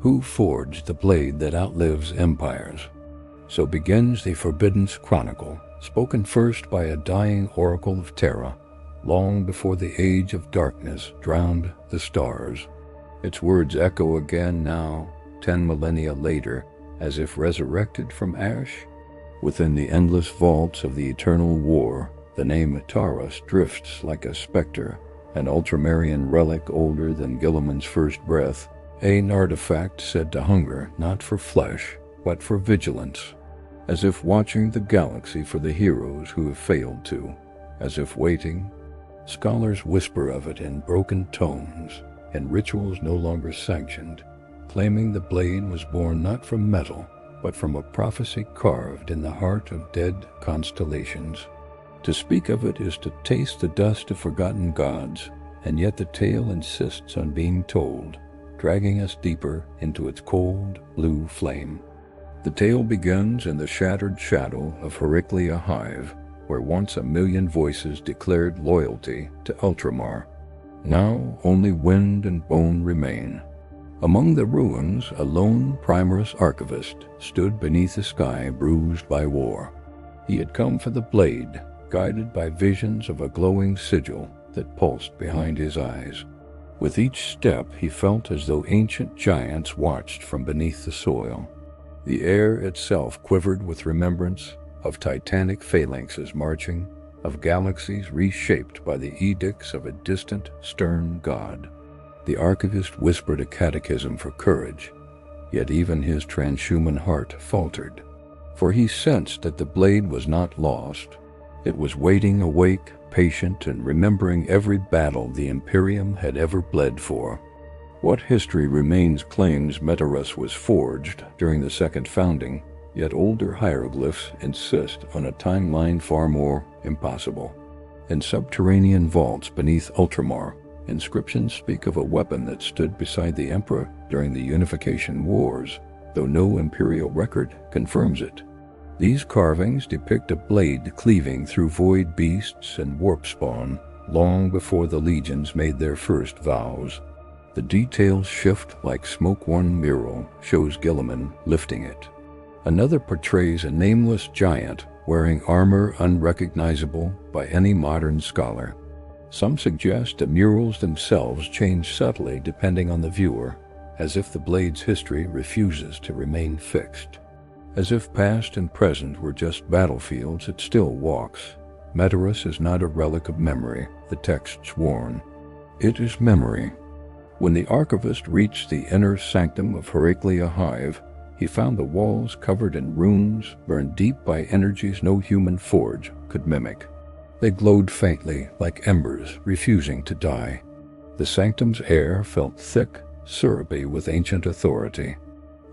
Who forged the blade that outlives empires? So begins the Forbidden Chronicle, spoken first by a dying oracle of Terra, long before the age of darkness drowned the stars. Its words echo again now, 10 millennia later, as if resurrected from ash. Within the endless vaults of the eternal war, the name Metaurus drifts like a specter, an ultramarian relic older than Gilliman's first breath, an artifact said to hunger not for flesh, but for vigilance, as if watching the galaxy for the heroes who have failed to, as if waiting. Scholars whisper of it in broken tones, and rituals no longer sanctioned, claiming the blade was born not from metal, but from a prophecy carved in the heart of dead constellations. To speak of it is to taste the dust of forgotten gods, and yet the tale insists on being told, dragging us deeper into its cold, blue flame. The tale begins in the shattered shadow of Heraclea Hive, where once 1,000,000 voices declared loyalty to Ultramar. Now only wind and bone remain. Among the ruins, a lone Primaris archivist stood beneath a sky bruised by war. He had come for the blade, guided by visions of a glowing sigil that pulsed behind his eyes. With each step, he felt as though ancient giants watched from beneath the soil. The air itself quivered with remembrance of titanic phalanxes marching, of galaxies reshaped by the edicts of a distant, stern god. The archivist whispered a catechism for courage, yet even his transhuman heart faltered, for he sensed that the blade was not lost. It was waiting awake, patient, and remembering every battle the Imperium had ever bled for. What history remains claims Metaurus was forged during the Second Founding, yet older hieroglyphs insist on a timeline far more impossible. In subterranean vaults beneath Ultramar, inscriptions speak of a weapon that stood beside the Emperor during the Unification Wars, though no imperial record confirms it. These carvings depict a blade cleaving through void beasts and warp spawn long before the legions made their first vows. The details shift like smoke. One mural shows Gilliman lifting it. Another portrays a nameless giant wearing armor unrecognizable by any modern scholar. Some suggest the murals themselves change subtly depending on the viewer, as if the blade's history refuses to remain fixed. As if past and present were just battlefields, it still walks. Metaurus is not a relic of memory, the texts warn. It is memory. When the archivist reached the inner sanctum of Heraclea Hive, he found the walls covered in runes burned deep by energies no human forge could mimic. They glowed faintly like embers refusing to die. The sanctum's air felt thick, syrupy with ancient authority.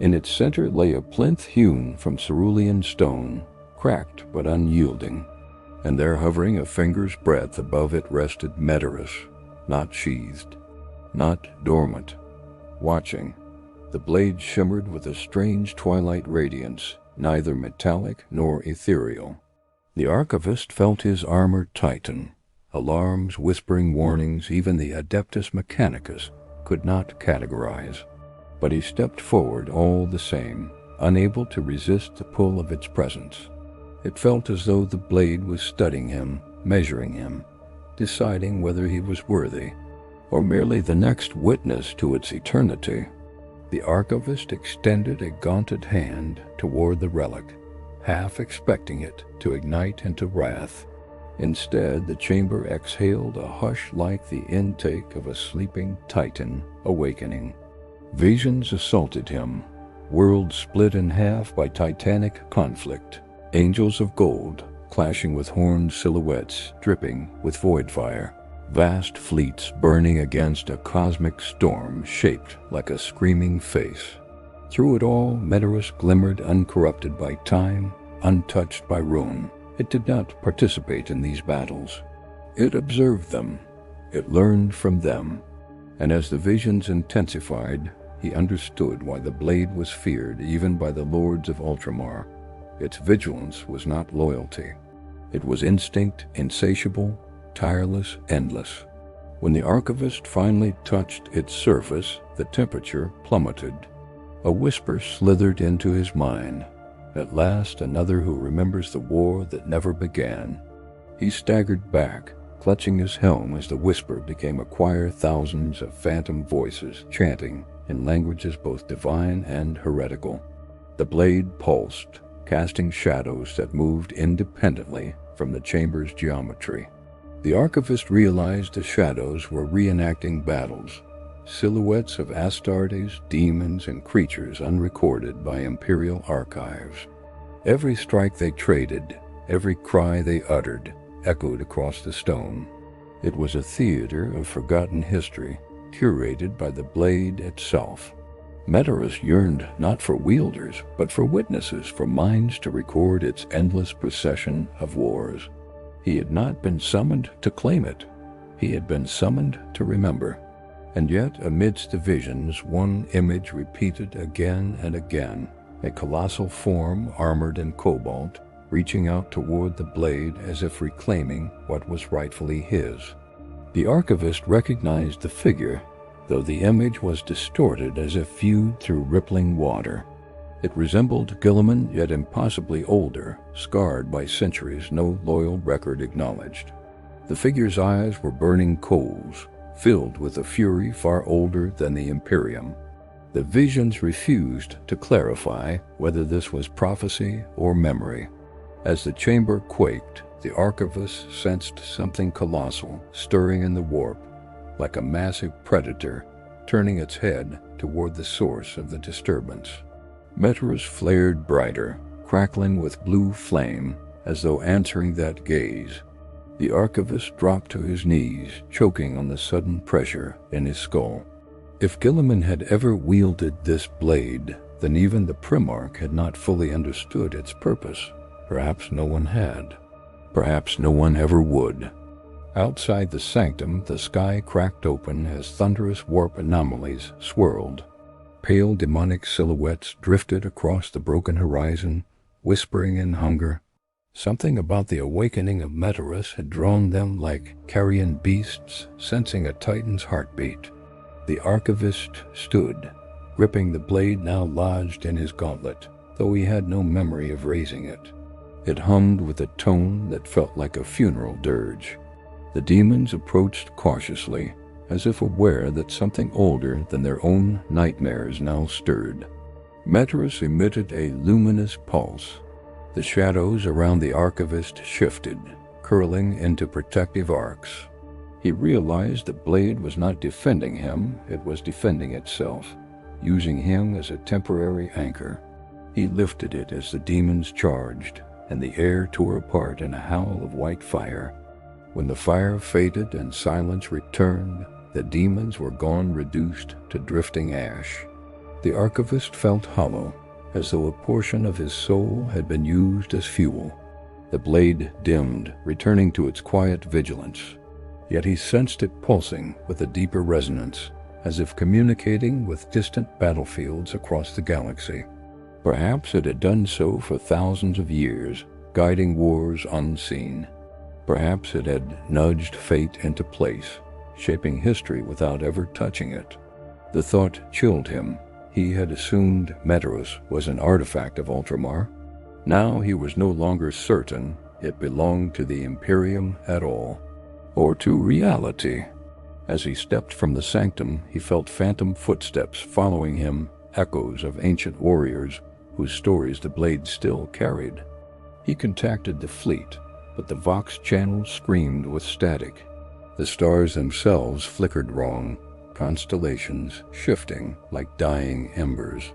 In its center lay a plinth hewn from cerulean stone, cracked but unyielding, and there, hovering a finger's breadth above it, rested Metaurus, not sheathed, not dormant, watching. The blade shimmered with a strange twilight radiance, neither metallic nor ethereal. The archivist felt his armor tighten, alarms whispering warnings even the Adeptus Mechanicus could not categorize. But he stepped forward all the same, unable to resist the pull of its presence. It felt as though the blade was studying him, measuring him, deciding whether he was worthy, or merely the next witness to its eternity. The archivist extended a gaunted hand toward the relic, half expecting it to ignite into wrath. Instead, the chamber exhaled a hush like the intake of a sleeping titan awakening. Visions assaulted him, worlds split in half by titanic conflict, angels of gold clashing with horned silhouettes dripping with void fire, vast fleets burning against a cosmic storm shaped like a screaming face. Through it all, Metaurus glimmered uncorrupted by time, untouched by ruin. It did not participate in these battles. It observed them. It learned from them. And as the visions intensified, he understood why the blade was feared even by the lords of Ultramar. Its vigilance was not loyalty. It was instinct, insatiable, tireless, endless. When the archivist finally touched its surface, the temperature plummeted. A whisper slithered into his mind. At last, another who remembers the war that never began. He staggered back, clutching his helm as the whisper became a choir, thousands of phantom voices chanting in languages both divine and heretical. The blade pulsed, casting shadows that moved independently from the chamber's geometry. The archivist realized the shadows were reenacting battles, silhouettes of Astartes, demons, and creatures unrecorded by Imperial archives. Every strike they traded, every cry they uttered, echoed across the stone. It was a theater of forgotten history, curated by the blade itself. Metaurus yearned not for wielders, but for witnesses, for minds to record its endless procession of wars. He had not been summoned to claim it. He had been summoned to remember. And yet, amidst the visions, one image repeated again and again, a colossal form armored in cobalt, reaching out toward the blade as if reclaiming what was rightfully his. The archivist recognized the figure, though the image was distorted as if viewed through rippling water. It resembled Guilliman, yet impossibly older, scarred by centuries no loyal record acknowledged. The figure's eyes were burning coals, filled with a fury far older than the Imperium. The visions refused to clarify whether this was prophecy or memory. As the chamber quaked, the archivist sensed something colossal stirring in the warp, like a massive predator turning its head toward the source of the disturbance. Metaurus flared brighter, crackling with blue flame, as though answering that gaze. The archivist dropped to his knees, choking on the sudden pressure in his skull. If Guilliman had ever wielded this blade, then even the Primarch had not fully understood its purpose. Perhaps no one had. Perhaps no one ever would. Outside the sanctum, the sky cracked open as thunderous warp anomalies swirled. Pale demonic silhouettes drifted across the broken horizon, whispering in hunger. Something about the awakening of Metaurus had drawn them like carrion beasts sensing a titan's heartbeat. The archivist stood, gripping the blade now lodged in his gauntlet, though he had no memory of raising it. It hummed with a tone that felt like a funeral dirge. The demons approached cautiously, as if aware that something older than their own nightmares now stirred. Metaurus emitted a luminous pulse. The shadows around the archivist shifted, curling into protective arcs. He realized the blade was not defending him, it was defending itself, using him as a temporary anchor. He lifted it as the demons charged, and the air tore apart in a howl of white fire. When the fire faded and silence returned, the demons were gone, reduced to drifting ash. The archivist felt hollow, as though a portion of his soul had been used as fuel. The blade dimmed, returning to its quiet vigilance. Yet he sensed it pulsing with a deeper resonance, as if communicating with distant battlefields across the galaxy. Perhaps it had done so for thousands of years, guiding wars unseen. Perhaps it had nudged fate into place, shaping history without ever touching it. The thought chilled him. He had assumed Metaurus was an artifact of Ultramar. Now he was no longer certain it belonged to the Imperium at all, or to reality. As he stepped from the sanctum, he felt phantom footsteps following him, echoes of ancient warriors whose stories the blade still carried. He contacted the fleet, but the Vox channel screamed with static. The stars themselves flickered wrong, constellations shifting like dying embers.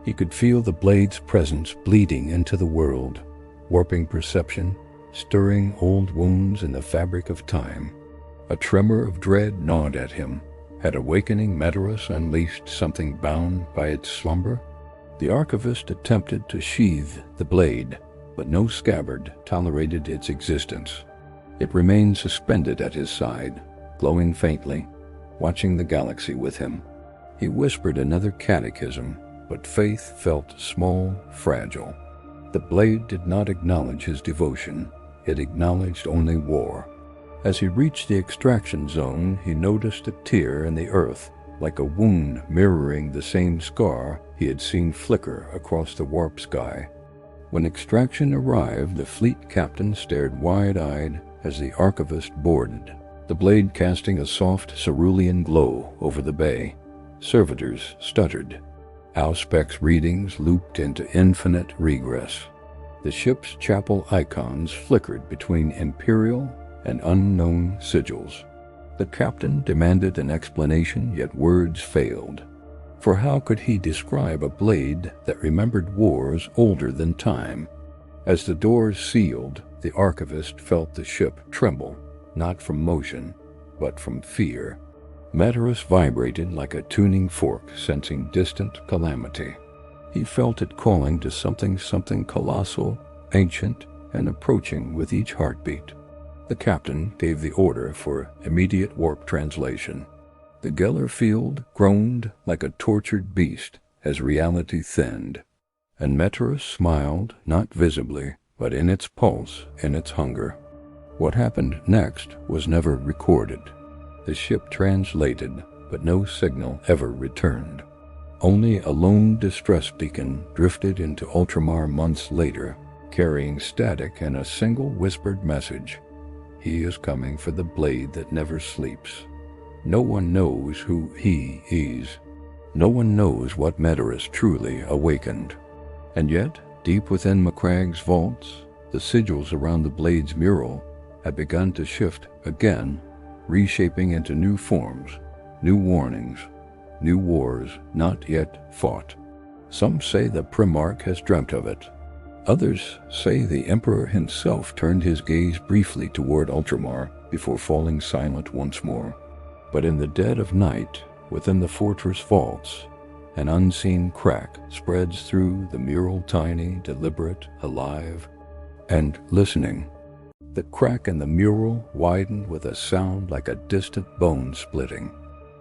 He could feel the blade's presence bleeding into the world, warping perception, stirring old wounds in the fabric of time. A tremor of dread gnawed at him. Had awakening Metaurus unleashed something bound by its slumber? The archivist attempted to sheathe the blade, but no scabbard tolerated its existence. It remained suspended at his side, glowing faintly, watching the galaxy with him. He whispered another catechism, but faith felt small, fragile. The blade did not acknowledge his devotion. It acknowledged only war. As he reached the extraction zone, he noticed a tear in the earth, like a wound mirroring the same scar he had seen flicker across the warp sky. When extraction arrived, the fleet captain stared wide-eyed as the archivist boarded, the blade casting a soft cerulean glow over the bay. Servitors stuttered. Auspex readings looped into infinite regress. The ship's chapel icons flickered between imperial and unknown sigils. The captain demanded an explanation, yet words failed. For how could he describe a blade that remembered wars older than time? As the doors sealed, the archivist felt the ship tremble, not from motion, but from fear. Metaurus vibrated like a tuning fork sensing distant calamity. He felt it calling to something colossal, ancient, and approaching with each heartbeat. The captain gave the order for immediate warp translation. The Geller field groaned like a tortured beast as reality thinned, and Metaurus smiled, not visibly, but in its pulse, in its hunger. What happened next was never recorded. The ship translated, but no signal ever returned. Only a lone distress beacon drifted into Ultramar months later, carrying static and a single whispered message. He is coming for the blade that never sleeps. No one knows who he is. No one knows what Metaurus truly awakened. And yet, deep within Macragge's vaults, the sigils around the blade's mural had begun to shift again, reshaping into new forms, new warnings, new wars not yet fought. Some say the Primarch has dreamt of it. Others say the Emperor himself turned his gaze briefly toward Ultramar before falling silent once more. But in the dead of night, within the fortress vaults, an unseen crack spreads through the mural, tiny, deliberate, alive, and listening. The crack in the mural widened with a sound like a distant bone splitting.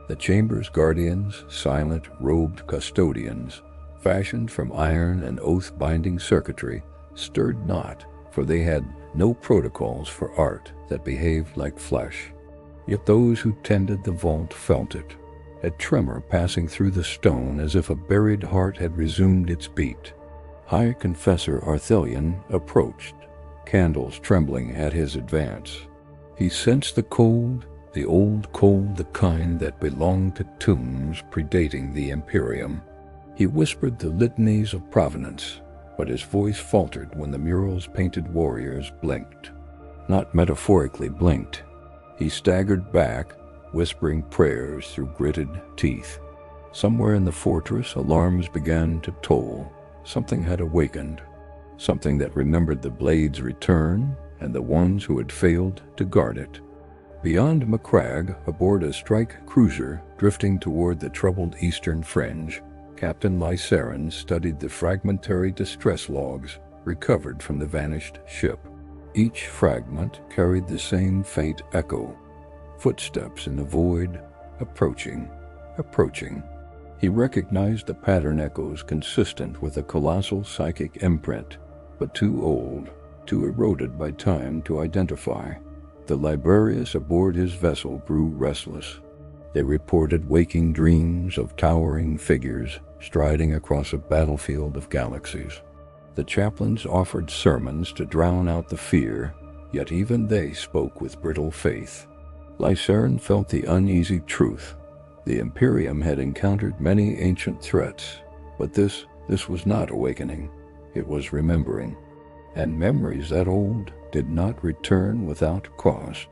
The chamber's guardians, silent, robed custodians, fashioned from iron and oath-binding circuitry, stirred not, for they had no protocols for art that behaved like flesh. Yet those who tended the vault felt it, a tremor passing through the stone as if a buried heart had resumed its beat. High Confessor Arthelion approached, candles trembling at his advance. He sensed the cold, the old cold, the kind that belonged to tombs predating the Imperium. He whispered the litanies of provenance, but his voice faltered when the mural's painted warriors blinked. Not metaphorically blinked. He staggered back, whispering prayers through gritted teeth. Somewhere in the fortress, alarms began to toll. Something had awakened. Something that remembered the blade's return and the ones who had failed to guard it. Beyond Macragge, aboard a strike cruiser drifting toward the troubled eastern fringe, Captain Lysarin studied the fragmentary distress logs recovered from the vanished ship. Each fragment carried the same faint echo. Footsteps in the void, approaching. He recognized the pattern echoes consistent with a colossal psychic imprint, but too old, too eroded by time to identify. The librarians aboard his vessel grew restless. They reported waking dreams of towering figures striding across a battlefield of galaxies. The chaplains offered sermons to drown out the fear, yet even they spoke with brittle faith. Lysarin felt the uneasy truth. The Imperium had encountered many ancient threats, but this was not awakening. It was remembering. And memories that old did not return without cost.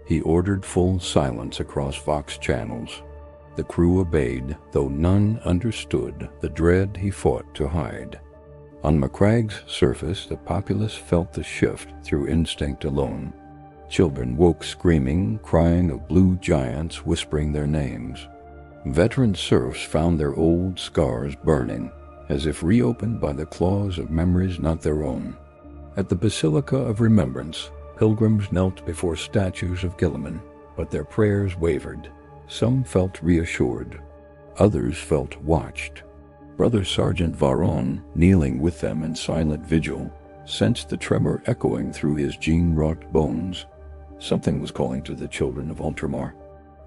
He ordered full silence across Vox channels. The crew obeyed, though none understood the dread he fought to hide. On Macragge's surface, the populace felt the shift through instinct alone. Children woke screaming, crying of blue giants whispering their names. Veteran serfs found their old scars burning, as if reopened by the claws of memories not their own. At the Basilica of Remembrance, pilgrims knelt before statues of Guilliman, but their prayers wavered. Some felt reassured. Others felt watched. Brother Sergeant Varon, kneeling with them in silent vigil, sensed the tremor echoing through his gene-wrought bones. Something was calling to the children of Ultramar.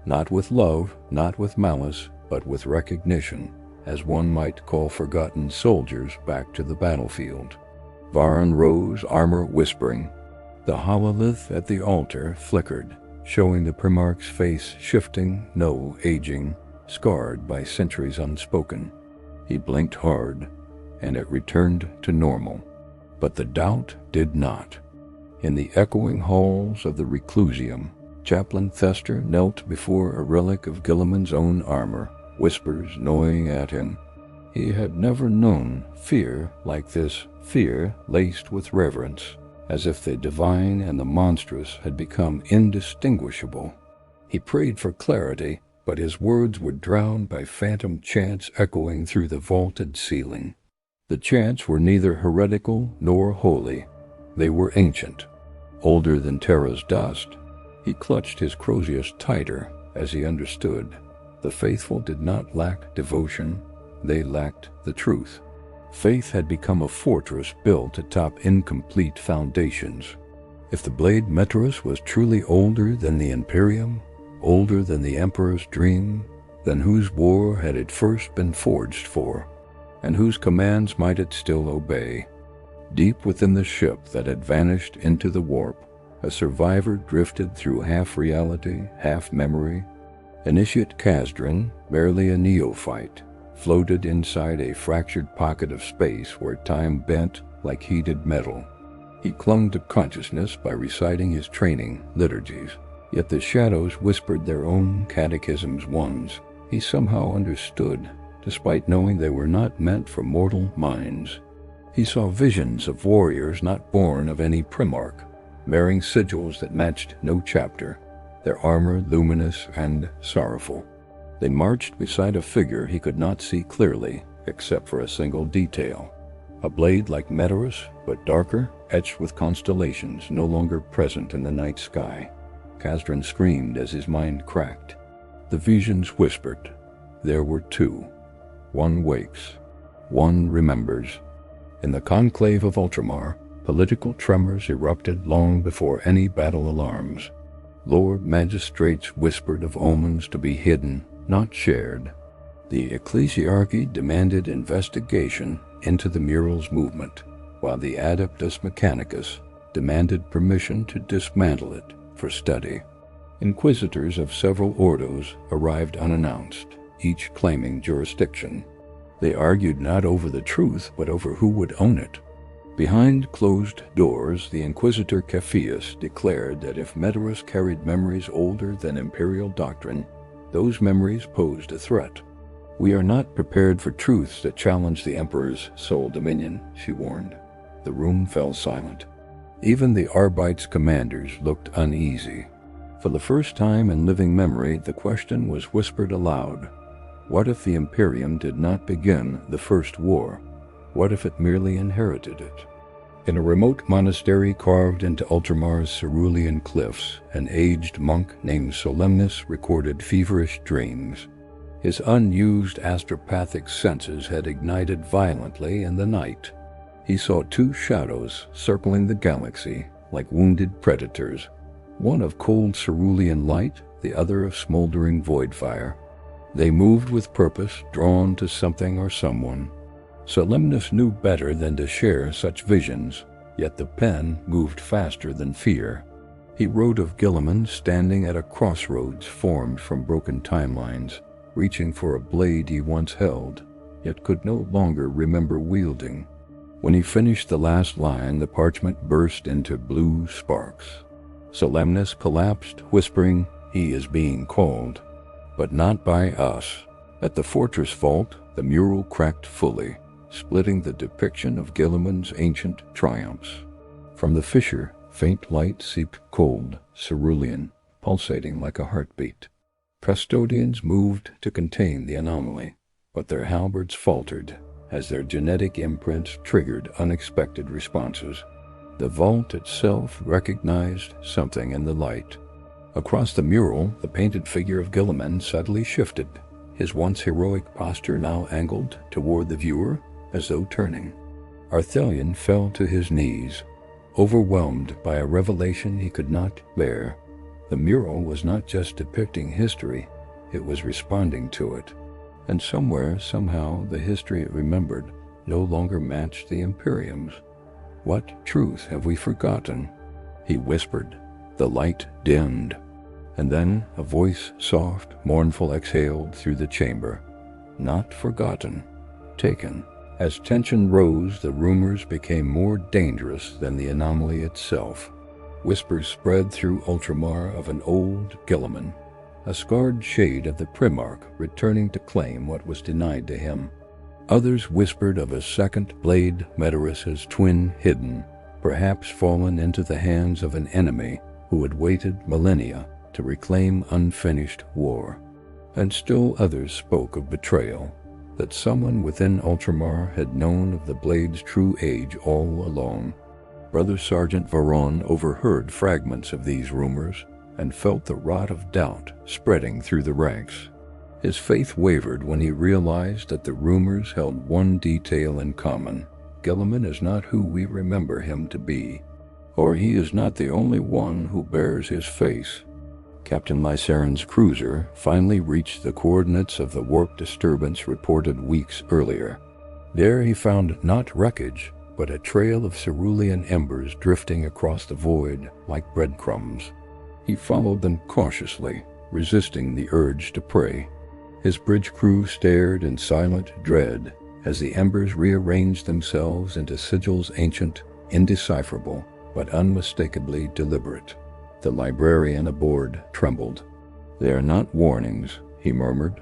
not with love, not with malice, but with recognition, as one might call forgotten soldiers back to the battlefield. Varn rose, armor whispering. The hololith at the altar flickered, showing the Primarch's face shifting, no aging, scarred by centuries unspoken. He blinked hard, and it returned to normal. But the doubt did not. In the echoing halls of the Reclusium, Chaplain Thester knelt before a relic of Guilliman's own armor, whispers gnawing at him. He had never known fear like this, fear laced with reverence, as if the divine and the monstrous had become indistinguishable. He prayed for clarity, but his words were drowned by phantom chants echoing through the vaulted ceiling. The chants were neither heretical nor holy. They were ancient, older than Terra's dust. He clutched his Crozius tighter as he understood. The faithful did not lack devotion, they lacked the truth. Faith had become a fortress built atop incomplete foundations. If the blade Metaurus was truly older than the Imperium, older than the Emperor's dream, then whose war had it first been forged for, and whose commands might it still obey? Deep within the ship that had vanished into the warp, a survivor drifted through half-reality, half-memory. Initiate Kazdrin, barely a neophyte, floated inside a fractured pocket of space where time bent like heated metal. He clung to consciousness by reciting his training liturgies, yet the shadows whispered their own catechisms once. He somehow understood, despite knowing they were not meant for mortal minds. He saw visions of warriors not born of any Primarch, bearing sigils that matched no chapter, their armor luminous and sorrowful. They marched beside a figure he could not see clearly, except for a single detail. A blade like Metaurus, but darker, etched with constellations no longer present in the night sky. Kazdrin screamed as his mind cracked. The visions whispered. There were two. One wakes. One remembers. In the conclave of Ultramar, political tremors erupted long before any battle alarms. Lord magistrates whispered of omens to be hidden, not shared. The ecclesiarchy demanded investigation into the mural's movement, while the Adeptus Mechanicus demanded permission to dismantle it for study. Inquisitors of several ordos arrived unannounced, each claiming jurisdiction. They argued not over the truth, but over who would own it. Behind closed doors, the Inquisitor Cepheus declared that if Metaurus carried memories older than imperial doctrine, those memories posed a threat. "We are not prepared for truths that challenge the Emperor's sole dominion," she warned. The room fell silent. Even the Arbite's commanders looked uneasy. For the first time in living memory, the question was whispered aloud. What if the Imperium did not begin the first war? What if it merely inherited it? In a remote monastery carved into Ultramar's cerulean cliffs, an aged monk named Solemnus recorded feverish dreams. His unused astropathic senses had ignited violently in the night. He saw two shadows circling the galaxy like wounded predators, one of cold cerulean light, the other of smoldering void fire. They moved with purpose, drawn to something or someone. Solemnus knew better than to share such visions, yet the pen moved faster than fear. He wrote of Guilliman standing at a crossroads formed from broken timelines, reaching for a blade he once held, yet could no longer remember wielding. When he finished the last line, the parchment burst into blue sparks. Solemnus collapsed, whispering, "He is being called." But not by us. At the fortress vault, the mural cracked fully, splitting the depiction of Guilliman's ancient triumphs. From the fissure, faint light seeped cold, cerulean, pulsating like a heartbeat. Custodians moved to contain the anomaly, but their halberds faltered as their genetic imprints triggered unexpected responses. The vault itself recognized something in the light. Across the mural, the painted figure of Guilliman suddenly shifted, his once heroic posture now angled toward the viewer, as though turning. Arthelion fell to his knees, overwhelmed by a revelation he could not bear. The mural was not just depicting history, it was responding to it. And somewhere, somehow, the history it remembered no longer matched the Imperium's. What truth have we forgotten? He whispered. The light dimmed. And then a voice, soft, mournful, exhaled through the chamber. Not forgotten. Taken. As tension rose, the rumors became more dangerous than the anomaly itself. Whispers spread through Ultramar of an old Guilliman, a scarred shade of the Primarch returning to claim what was denied to him. Others whispered of a second blade Metaurus' twin hidden, perhaps fallen into the hands of an enemy who had waited millennia to reclaim unfinished war. And still others spoke of betrayal, that someone within Ultramar had known of the blade's true age all along. Brother Sergeant Varon overheard fragments of these rumors and felt the rot of doubt spreading through the ranks. His faith wavered when he realized that the rumors held one detail in common. Guilliman is not who we remember him to be, or he is not the only one who bears his face. Captain Lysaren's cruiser finally reached the coordinates of the warp disturbance reported weeks earlier. There he found not wreckage, but a trail of cerulean embers drifting across the void like breadcrumbs. He followed them cautiously, resisting the urge to pray. His bridge crew stared in silent dread as the embers rearranged themselves into sigils ancient, indecipherable, but unmistakably deliberate. The librarian aboard trembled. They are not warnings, he murmured.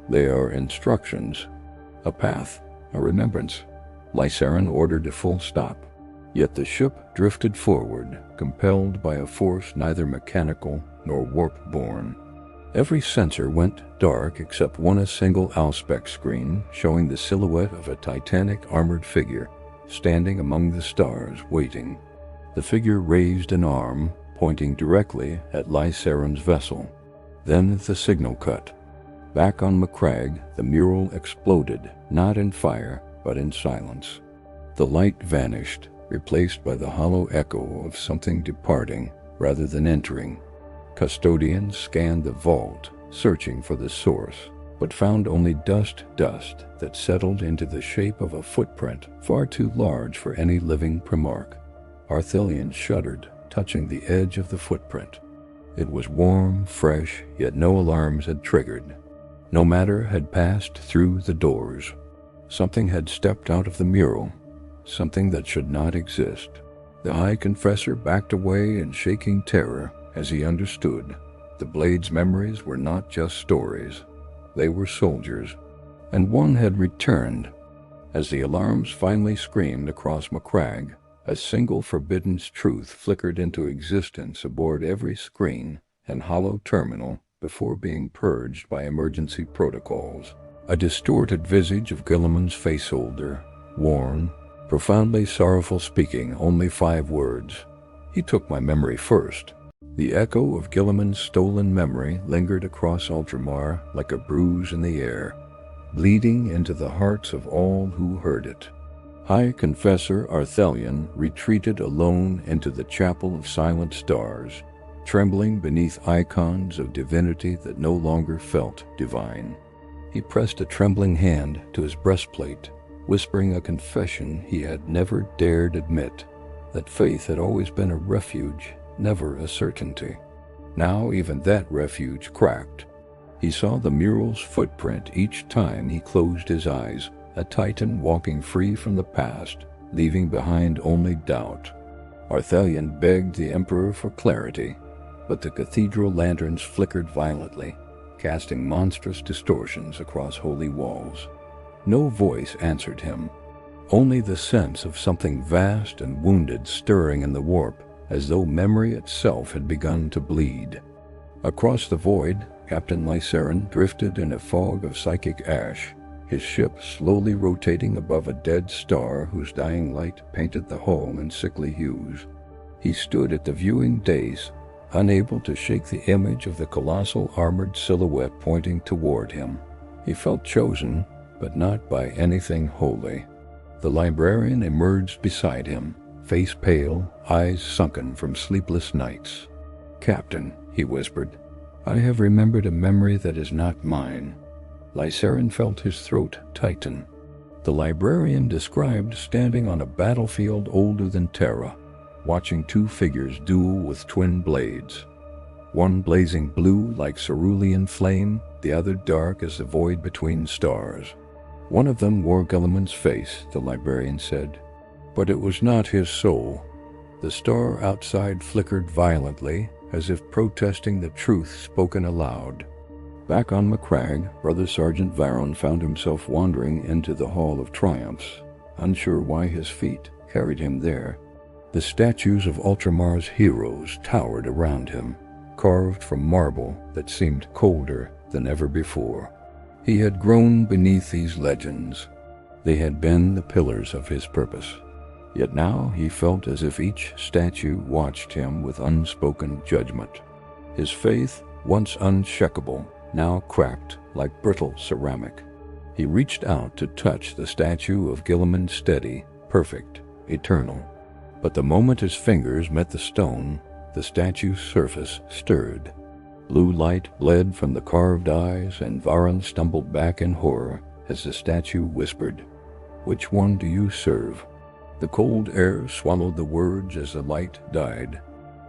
They are instructions. A path, a remembrance. Lysaren ordered a full stop. Yet the ship drifted forward, compelled by a force neither mechanical nor warp-born. Every sensor went dark except a single Auspex screen showing the silhouette of a titanic armored figure standing among the stars waiting. The figure raised an arm, pointing directly at Lysaren's vessel. Then the signal cut. Back on Macragge, the mural exploded, not in fire, but in silence. The light vanished, replaced by the hollow echo of something departing rather than entering. Custodians scanned the vault, searching for the source, but found only dust that settled into the shape of a footprint far too large for any living Primarch. Arthelian shuddered, touching the edge of the footprint. It was warm, fresh, yet no alarms had triggered. No matter had passed through the doors. Something had stepped out of the mural, something that should not exist. The High Confessor backed away in shaking terror as he understood. The Blade's memories were not just stories. They were soldiers, and one had returned. As the alarms finally screamed across Macragge, a single forbidden truth flickered into existence aboard every screen and hollow terminal before being purged by emergency protocols. A distorted visage of Guilliman's faceholder, worn, profoundly sorrowful, speaking only 5 words. He took my memory first. The echo of Guilliman's stolen memory lingered across Ultramar like a bruise in the air, bleeding into the hearts of all who heard it. High Confessor Arthelian retreated alone into the chapel of silent stars, trembling beneath icons of divinity that no longer felt divine. He pressed a trembling hand to his breastplate, whispering a confession he had never dared admit, that faith had always been a refuge, never a certainty. Now even that refuge cracked. He saw the mural's footprint each time he closed his eyes, a titan walking free from the past, leaving behind only doubt. Arthelian begged the Emperor for clarity, but the cathedral lanterns flickered violently, casting monstrous distortions across holy walls. No voice answered him, only the sense of something vast and wounded stirring in the warp, as though memory itself had begun to bleed. Across the void, Captain Lysaren drifted in a fog of psychic ash, his ship slowly rotating above a dead star whose dying light painted the hull in sickly hues. He stood at the viewing dais, unable to shake the image of the colossal armored silhouette pointing toward him. He felt chosen, but not by anything holy. The librarian emerged beside him, face pale, eyes sunken from sleepless nights. "Captain," he whispered. "I have remembered a memory that is not mine." Lysarin felt his throat tighten. The librarian described standing on a battlefield older than Terra, watching two figures duel with twin blades. One blazing blue like cerulean flame, the other dark as the void between stars. One of them wore Guilliman's face, the librarian said, but it was not his soul. The star outside flickered violently, as if protesting the truth spoken aloud. Back on Macragge, Brother Sergeant Varon found himself wandering into the Hall of Triumphs, unsure why his feet carried him there. The statues of Ultramar's heroes towered around him, carved from marble that seemed colder than ever before. He had grown beneath these legends. They had been the pillars of his purpose. Yet now he felt as if each statue watched him with unspoken judgment. His faith, once unshakable, now cracked like brittle ceramic. He reached out to touch the statue of Guilliman, steady, perfect, eternal. But the moment his fingers met the stone, the statue's surface stirred. Blue light bled from the carved eyes, and Varon stumbled back in horror as the statue whispered, "Which one do you serve?" The cold air swallowed the words as the light died.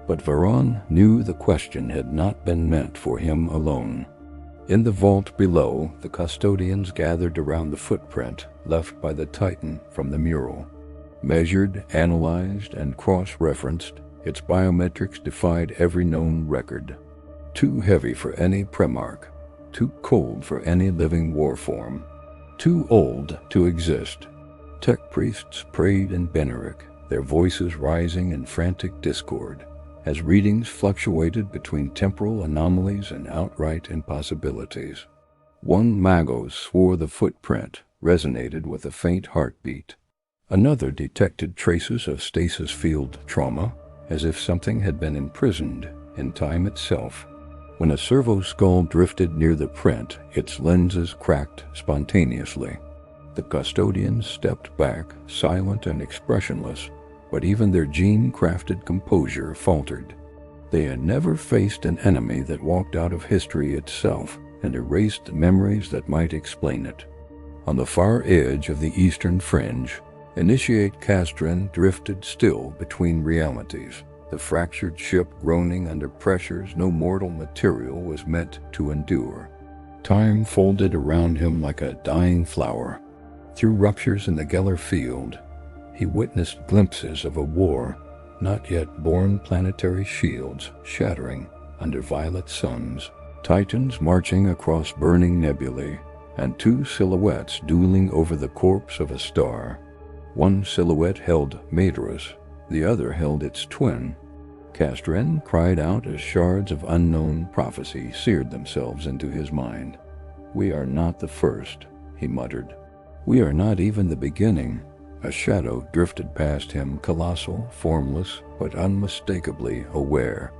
But Varon knew the question had not been meant for him alone. In the vault below, the custodians gathered around the footprint left by the Titan from the mural. Measured, analyzed, and cross-referenced, its biometrics defied every known record. Too heavy for any Primarch, too cold for any living warform, too old to exist. Tech priests prayed in Beneric, their voices rising in frantic discord, as readings fluctuated between temporal anomalies and outright impossibilities. One Magos swore the footprint resonated with a faint heartbeat. Another detected traces of stasis field trauma, as if something had been imprisoned in time itself. When a servo skull drifted near the print, its lenses cracked spontaneously. The custodians stepped back, silent and expressionless, but even their gene-crafted composure faltered. They had never faced an enemy that walked out of history itself and erased memories that might explain it. On the far edge of the eastern fringe, Initiate Castren drifted still between realities, the fractured ship groaning under pressures no mortal material was meant to endure. Time folded around him like a dying flower. Through ruptures in the Geller field, he witnessed glimpses of a war, not yet born planetary shields shattering under violet suns, titans marching across burning nebulae, and two silhouettes dueling over the corpse of a star. One silhouette held Metaurus, the other held its twin. Castren cried out as shards of unknown prophecy seared themselves into his mind. "We are not the first," he muttered. "We are not even the beginning." A shadow drifted past him, colossal, formless, but unmistakably aware.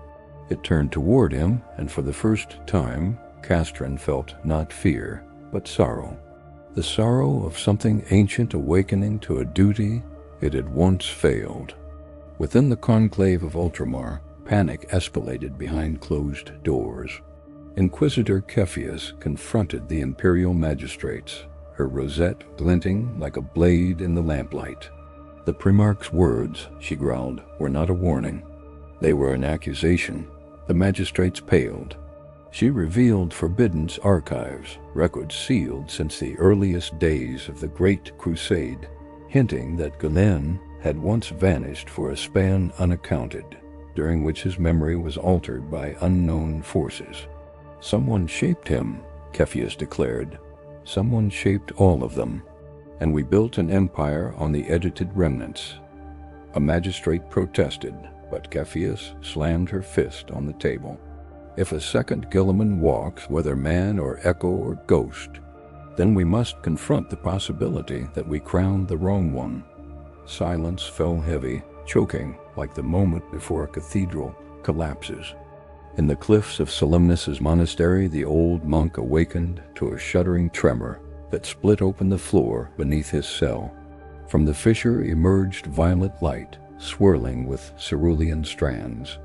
It turned toward him, and for the first time, Castren felt not fear, but sorrow. The sorrow of something ancient awakening to a duty it had once failed. Within the conclave of Ultramar, panic escalated behind closed doors. Inquisitor Cepheus confronted the Imperial magistrates, her rosette glinting like a blade in the lamplight. "The Primarch's words," she growled, "were not a warning. They were an accusation." The magistrates paled. She revealed Forbidden's archives, records sealed since the earliest days of the Great Crusade, hinting that Galen had once vanished for a span unaccounted, during which his memory was altered by unknown forces. "Someone shaped him," Cepheus declared. "Someone shaped all of them, and we built an empire on the edited remnants." A magistrate protested, but Cepheus slammed her fist on the table. "If a second Guilliman walks, whether man or echo or ghost, then we must confront the possibility that we crowned the wrong one." Silence fell heavy, choking like the moment before a cathedral collapses. In the cliffs of Solemnus's monastery, the old monk awakened to a shuddering tremor that split open the floor beneath his cell. From the fissure emerged violet light, swirling with cerulean strands.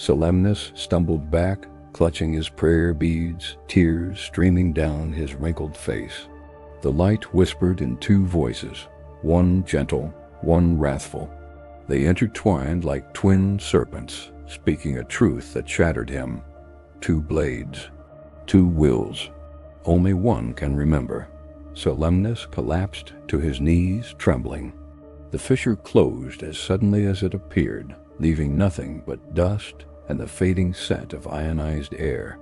Solemnus stumbled back, clutching his prayer beads, tears streaming down his wrinkled face. The light whispered in two voices, one gentle, one wrathful. They intertwined like twin serpents, speaking a truth that shattered him. Two blades, two wills. Only one can remember. Solemnus collapsed to his knees, trembling. The fissure closed as suddenly as it appeared, leaving nothing but dust and the fading scent of ionized air.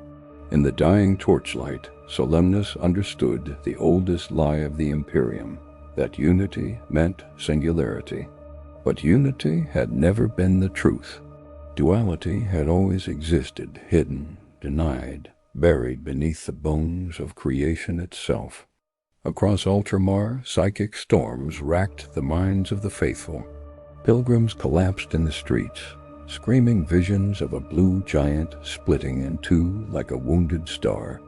In the dying torchlight, Solemnus understood the oldest lie of the Imperium, that unity meant singularity. But unity had never been the truth. Duality had always existed, hidden, denied, buried beneath the bones of creation itself. Across Ultramar, psychic storms racked the minds of the faithful. Pilgrims collapsed in the streets, screaming visions of a blue giant splitting in two like a wounded star.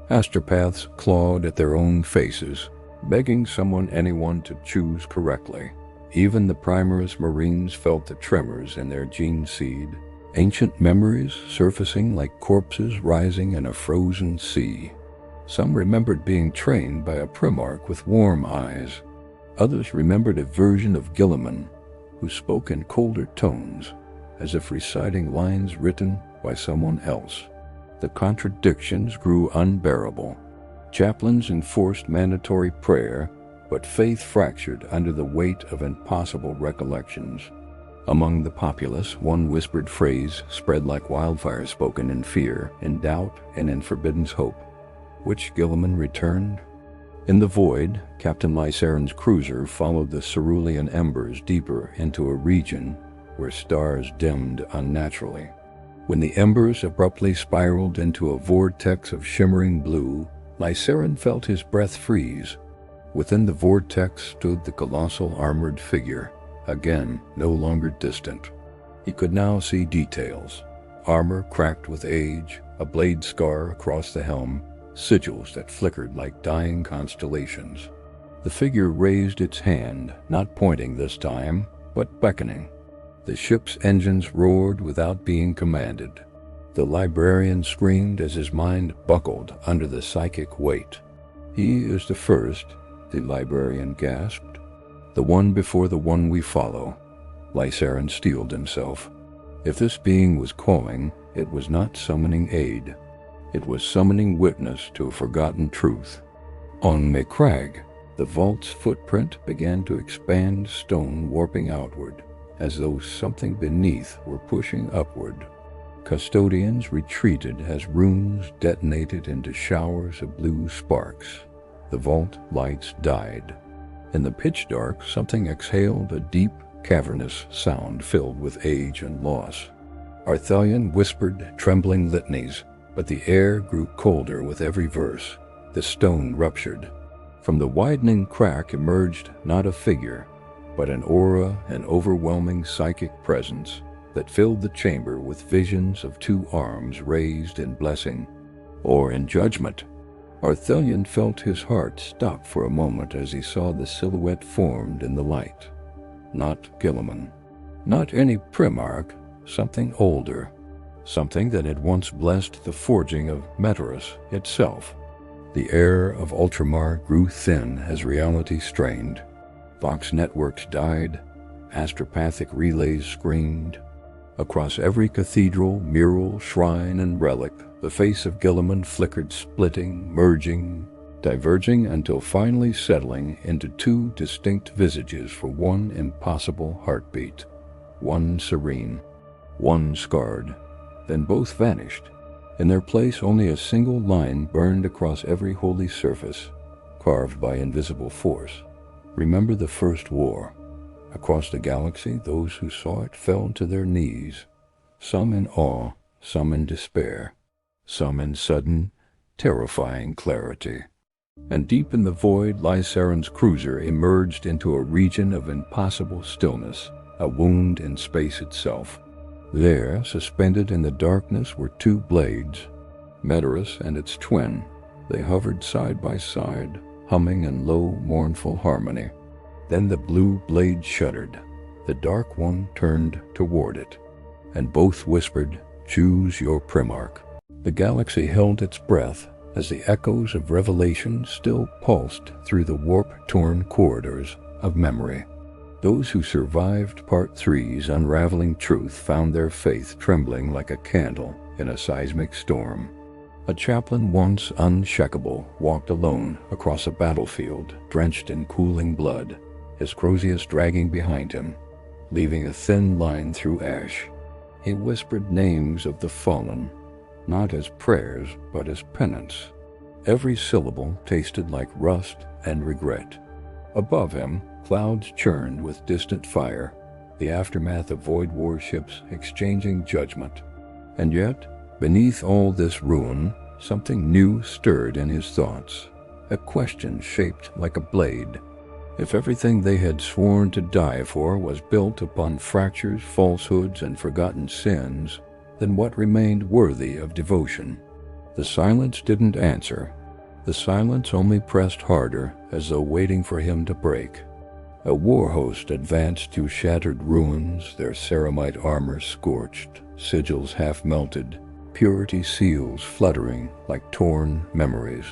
Astropaths clawed at their own faces, begging anyone to choose correctly. Even the Primaris Marines felt the tremors in their gene seed, ancient memories surfacing like corpses rising in a frozen sea. Some remembered being trained by a Primarch with warm eyes. Others remembered a version of Guilliman, who spoke in colder tones, as if reciting lines written by someone else. The contradictions grew unbearable. Chaplains enforced mandatory prayer, but faith fractured under the weight of impossible recollections. Among the populace, one whispered phrase spread like wildfire, spoken in fear, in doubt, and in forbidden hope. Which Guilliman returned? In the void, Captain Lysaren's cruiser followed the cerulean embers deeper into a region where stars dimmed unnaturally. When the embers abruptly spiraled into a vortex of shimmering blue, Lysaren felt his breath freeze. Within the vortex stood the colossal armored figure, again no longer distant. He could now see details. Armor cracked with age, a blade scar across the helm, sigils that flickered like dying constellations. The figure raised its hand, not pointing this time, but beckoning. The ship's engines roared without being commanded. The librarian screamed as his mind buckled under the psychic weight. "He is the first," the librarian gasped. "The one before the one we follow." Lysaren steeled himself. If this being was calling, it was not summoning aid. It was summoning witness to a forgotten truth. On Macragge, the vault's footprint began to expand, stone warping outward, as though something beneath were pushing upward. Custodians retreated as runes detonated into showers of blue sparks. The vault lights died. In the pitch dark, something exhaled a deep, cavernous sound filled with age and loss. Arthelion whispered trembling litanies, but the air grew colder with every verse. The stone ruptured. From the widening crack emerged not a figure, but an aura, an overwhelming psychic presence that filled the chamber with visions of two arms raised in blessing or in judgment. Arthelion felt his heart stop for a moment as he saw the silhouette formed in the light. Not Guilliman, not any Primarch, something older, something that had once blessed the forging of Metaurus itself. The air of Ultramar grew thin as reality strained. Vox networks died, astropathic relays screamed. Across every cathedral, mural, shrine, and relic, the face of Guilliman flickered, splitting, merging, diverging until finally settling into two distinct visages for one impossible heartbeat. One serene, one scarred. Then both vanished. In their place, only a single line burned across every holy surface, carved by invisible force. Remember the First War. Across the galaxy, those who saw it fell to their knees, some in awe, some in despair, some in sudden, terrifying clarity. And deep in the void, Lysaren's cruiser emerged into a region of impossible stillness, a wound in space itself. There, suspended in the darkness, were two blades, Metaurus and its twin. They hovered side by side, humming in low, mournful harmony. Then the blue blade shuddered. The dark one turned toward it, and both whispered, Choose your Primarch. The galaxy held its breath as the echoes of revelation still pulsed through the warp-torn corridors of memory. Those who survived Part 3's unraveling truth found their faith trembling like a candle in a seismic storm. A chaplain once unshakable walked alone across a battlefield drenched in cooling blood, his Crozius dragging behind him, leaving a thin line through ash. He whispered names of the fallen, not as prayers but as penance. Every syllable tasted like rust and regret. Above him, clouds churned with distant fire, the aftermath of void warships exchanging judgment. And yet, beneath all this ruin, something new stirred in his thoughts, a question shaped like a blade. If everything they had sworn to die for was built upon fractures, falsehoods, and forgotten sins, then what remained worthy of devotion? The silence didn't answer. The silence only pressed harder, as though waiting for him to break. A war host advanced through shattered ruins, their ceramite armor scorched, sigils half-melted, purity seals fluttering like torn memories.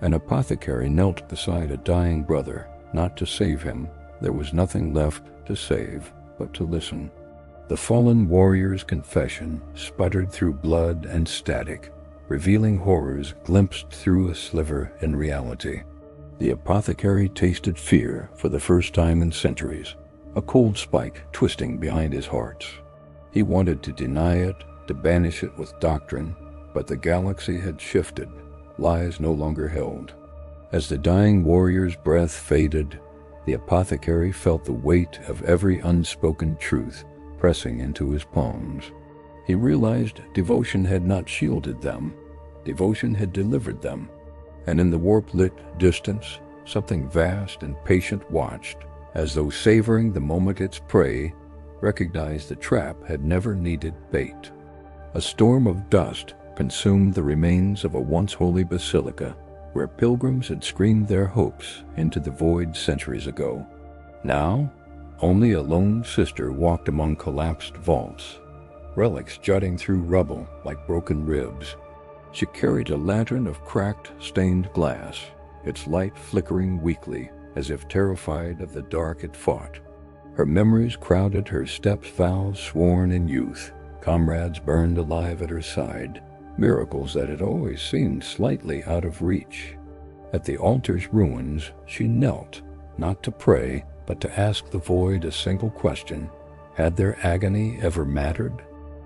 An apothecary knelt beside a dying brother, not to save him. There was nothing left to save, but to listen. The fallen warrior's confession sputtered through blood and static, revealing horrors glimpsed through a sliver in reality. The apothecary tasted fear for the first time in centuries, a cold spike twisting behind his heart. He wanted to deny it, to banish it with doctrine, but the galaxy had shifted, lies no longer held. As the dying warrior's breath faded, the apothecary felt the weight of every unspoken truth pressing into his palms. He realized devotion had not shielded them, devotion had delivered them. And in the warp-lit distance, something vast and patient watched, as though savoring the moment its prey recognized the trap had never needed bait. A storm of dust consumed the remains of a once holy basilica, where pilgrims had screamed their hopes into the void centuries ago. Now, only a lone sister walked among collapsed vaults, relics jutting through rubble like broken ribs. She carried a lantern of cracked, stained glass, its light flickering weakly, as if terrified of the dark it fought. Her memories crowded her steps vows sworn in youth, comrades burned alive at her side, miracles that had always seemed slightly out of reach. At the altar's ruins, she knelt, not to pray, but to ask the void a single question. Had their agony ever mattered?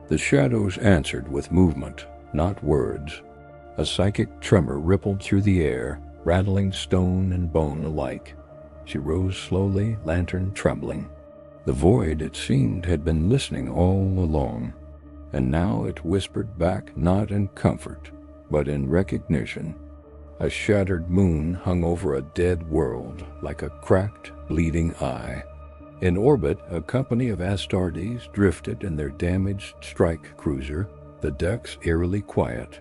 The shadows answered with movement, not words. A psychic tremor rippled through the air, rattling stone and bone alike. She rose slowly, lantern trembling. The void, it seemed, had been listening all along, and now it whispered back not in comfort, but in recognition. A shattered moon hung over a dead world like a cracked, bleeding eye. In orbit, a company of Astartes drifted in their damaged strike cruiser, the decks eerily quiet.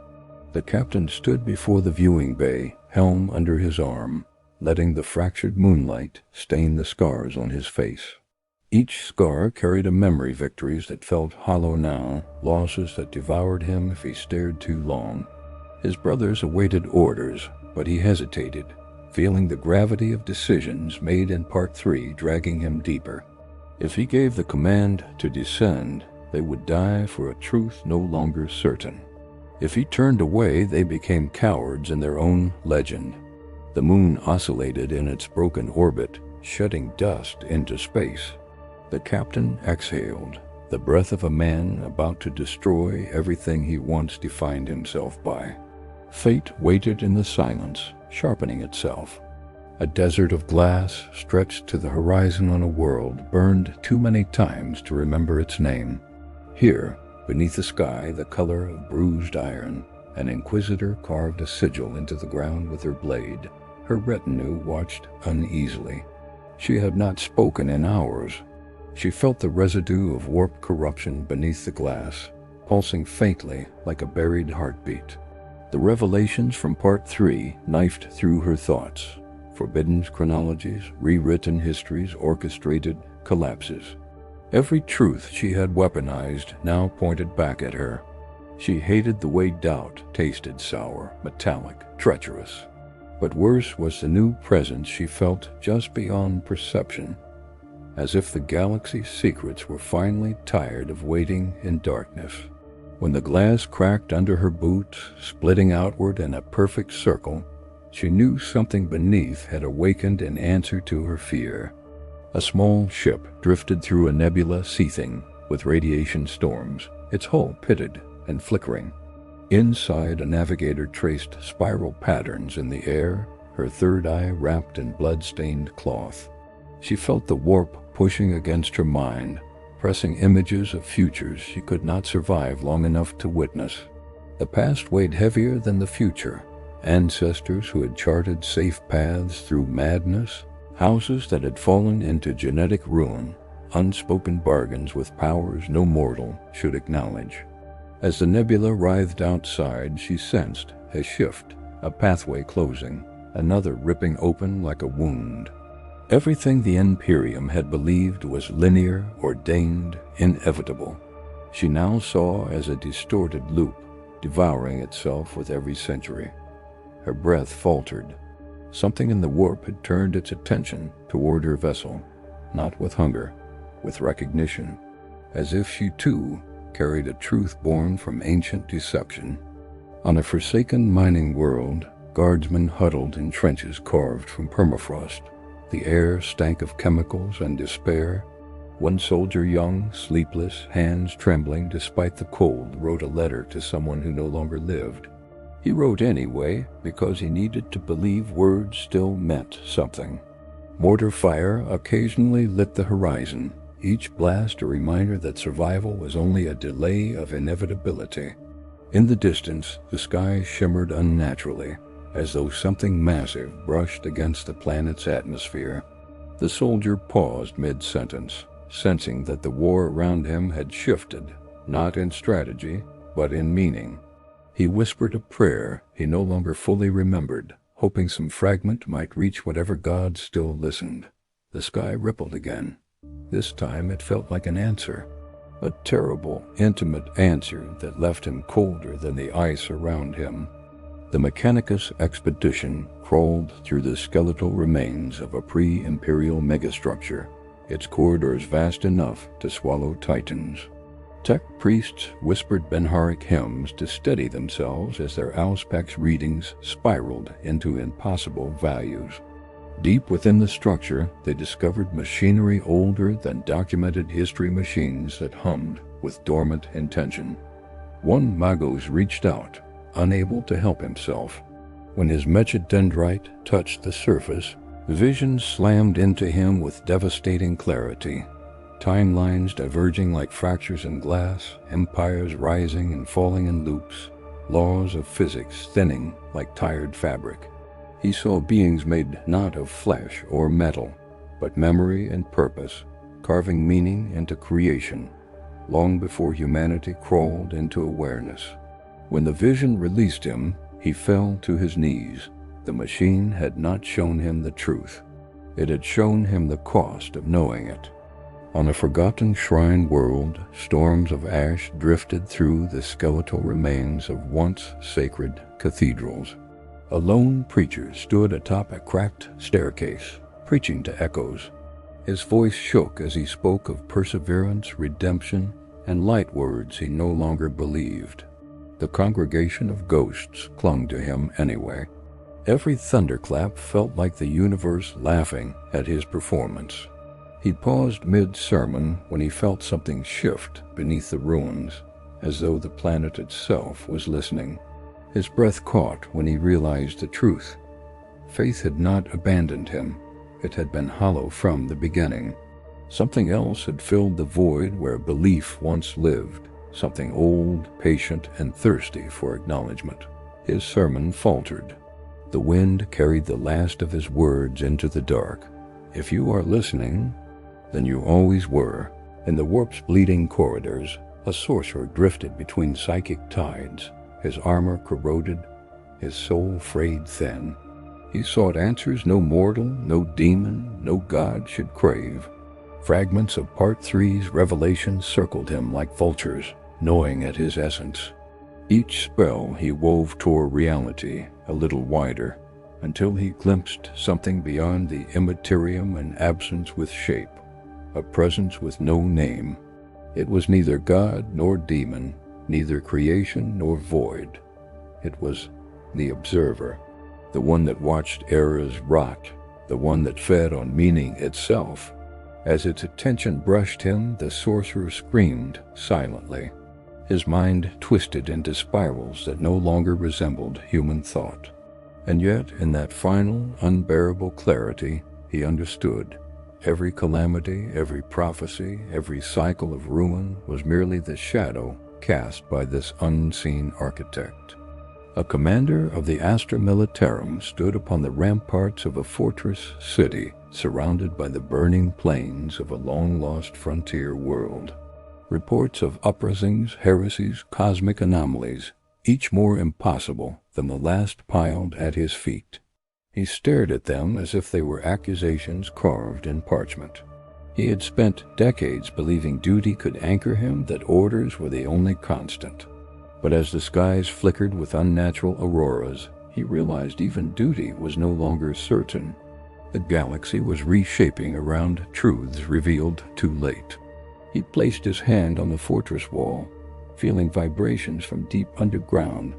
The captain stood before the viewing bay, helm under his arm, letting the fractured moonlight stain the scars on his face. Each scar carried a memory, victories that felt hollow now, losses that devoured him if he stared too long. His brothers awaited orders, but he hesitated, feeling the gravity of decisions made in Part 3 dragging him deeper. If he gave the command to descend, they would die for a truth no longer certain. If he turned away, they became cowards in their own legend. The moon oscillated in its broken orbit, shedding dust into space. The captain exhaled, the breath of a man about to destroy everything he once defined himself by. Fate waited in the silence, sharpening itself. A desert of glass stretched to the horizon on a world burned too many times to remember its name. Here, beneath the sky the color of bruised iron, an inquisitor carved a sigil into the ground with her blade. Her retinue watched uneasily. She had not spoken in hours. She felt the residue of warp corruption beneath the glass, pulsing faintly like a buried heartbeat. The revelations from Part 3 knifed through her thoughts. Forbidden chronologies, rewritten histories, orchestrated collapses. Every truth she had weaponized now pointed back at her. She hated the way doubt tasted sour, metallic, treacherous. But worse was the new presence she felt just beyond perception, as if the galaxy's secrets were finally tired of waiting in darkness. When the glass cracked under her boots, splitting outward in a perfect circle, she knew something beneath had awakened in answer to her fear. A small ship drifted through a nebula seething with radiation storms, its hull pitted and flickering. Inside, a navigator traced spiral patterns in the air, her third eye wrapped in blood-stained cloth. She felt the warp pushing against her mind, pressing images of futures she could not survive long enough to witness. The past weighed heavier than the future. Ancestors who had charted safe paths through madness, houses that had fallen into genetic ruin, unspoken bargains with powers no mortal should acknowledge. As the nebula writhed outside, she sensed a shift, a pathway closing, another ripping open like a wound. Everything the Imperium had believed was linear, ordained, inevitable, she now saw as a distorted loop, devouring itself with every century. Her breath faltered. Something in the warp had turned its attention toward her vessel, not with hunger, with recognition, as if she too carried a truth born from ancient deception. On a forsaken mining world, guardsmen huddled in trenches carved from permafrost. The air stank of chemicals and despair. One soldier, young, sleepless, hands trembling despite the cold, wrote a letter to someone who no longer lived. He wrote anyway because he needed to believe words still meant something. Mortar fire occasionally lit the horizon, each blast a reminder that survival was only a delay of inevitability. In the distance, the sky shimmered unnaturally, as though something massive brushed against the planet's atmosphere. The soldier paused mid-sentence, sensing that the war around him had shifted, not in strategy, but in meaning. He whispered a prayer he no longer fully remembered, hoping some fragment might reach whatever god still listened. The sky rippled again. This time it felt like an answer, a terrible, intimate answer that left him colder than the ice around him. The Mechanicus expedition crawled through the skeletal remains of a pre-imperial megastructure, its corridors vast enough to swallow titans. Tech priests whispered Benharic hymns to steady themselves as their Auspex readings spiraled into impossible values. Deep within the structure, they discovered machinery older than documented history machines that hummed with dormant intention. One Magos reached out, unable to help himself. When his mechadendrite touched the surface, vision slammed into him with devastating clarity. Timelines diverging like fractures in glass, empires rising and falling in loops, laws of physics thinning like tired fabric. He saw beings made not of flesh or metal, but memory and purpose, carving meaning into creation, long before humanity crawled into awareness. When the vision released him, he fell to his knees. The machine had not shown him the truth. It had shown him the cost of knowing it. On a forgotten shrine world, storms of ash drifted through the skeletal remains of once sacred cathedrals. A lone preacher stood atop a cracked staircase, preaching to echoes. His voice shook as he spoke of perseverance, redemption, and light words he no longer believed. The congregation of ghosts clung to him anyway. Every thunderclap felt like the universe laughing at his performance. He paused mid-sermon when he felt something shift beneath the ruins, as though the planet itself was listening. His breath caught when he realized the truth. Faith had not abandoned him. It had been hollow from the beginning. Something else had filled the void where belief once lived, something old, patient, and thirsty for acknowledgement. His sermon faltered. The wind carried the last of his words into the dark. If you are listening, then you always were. In the warp's bleeding corridors, a sorcerer drifted between psychic tides, his armor corroded, his soul frayed thin. He sought answers no mortal, no demon, no god should crave. Fragments of Part 3's revelation circled him like vultures, gnawing at his essence. Each spell he wove tore reality a little wider, until he glimpsed something beyond the immaterium and absence with shape, a presence with no name. It was neither God nor demon, neither creation nor void. It was the observer, the one that watched eras rot, the one that fed on meaning itself. As its attention brushed him, the sorcerer screamed silently. His mind twisted into spirals that no longer resembled human thought. And yet, in that final, unbearable clarity, he understood. Every calamity, every prophecy, every cycle of ruin was merely the shadow cast by this unseen architect. A commander of the Astra Militarum stood upon the ramparts of a fortress city surrounded by the burning plains of a long-lost frontier world. Reports of uprisings, heresies, cosmic anomalies, each more impossible than the last piled at his feet. He stared at them as if they were accusations carved in parchment. He had spent decades believing duty could anchor him, that orders were the only constant. But as the skies flickered with unnatural auroras, he realized even duty was no longer certain. The galaxy was reshaping around truths revealed too late. He placed his hand on the fortress wall, feeling vibrations from deep underground,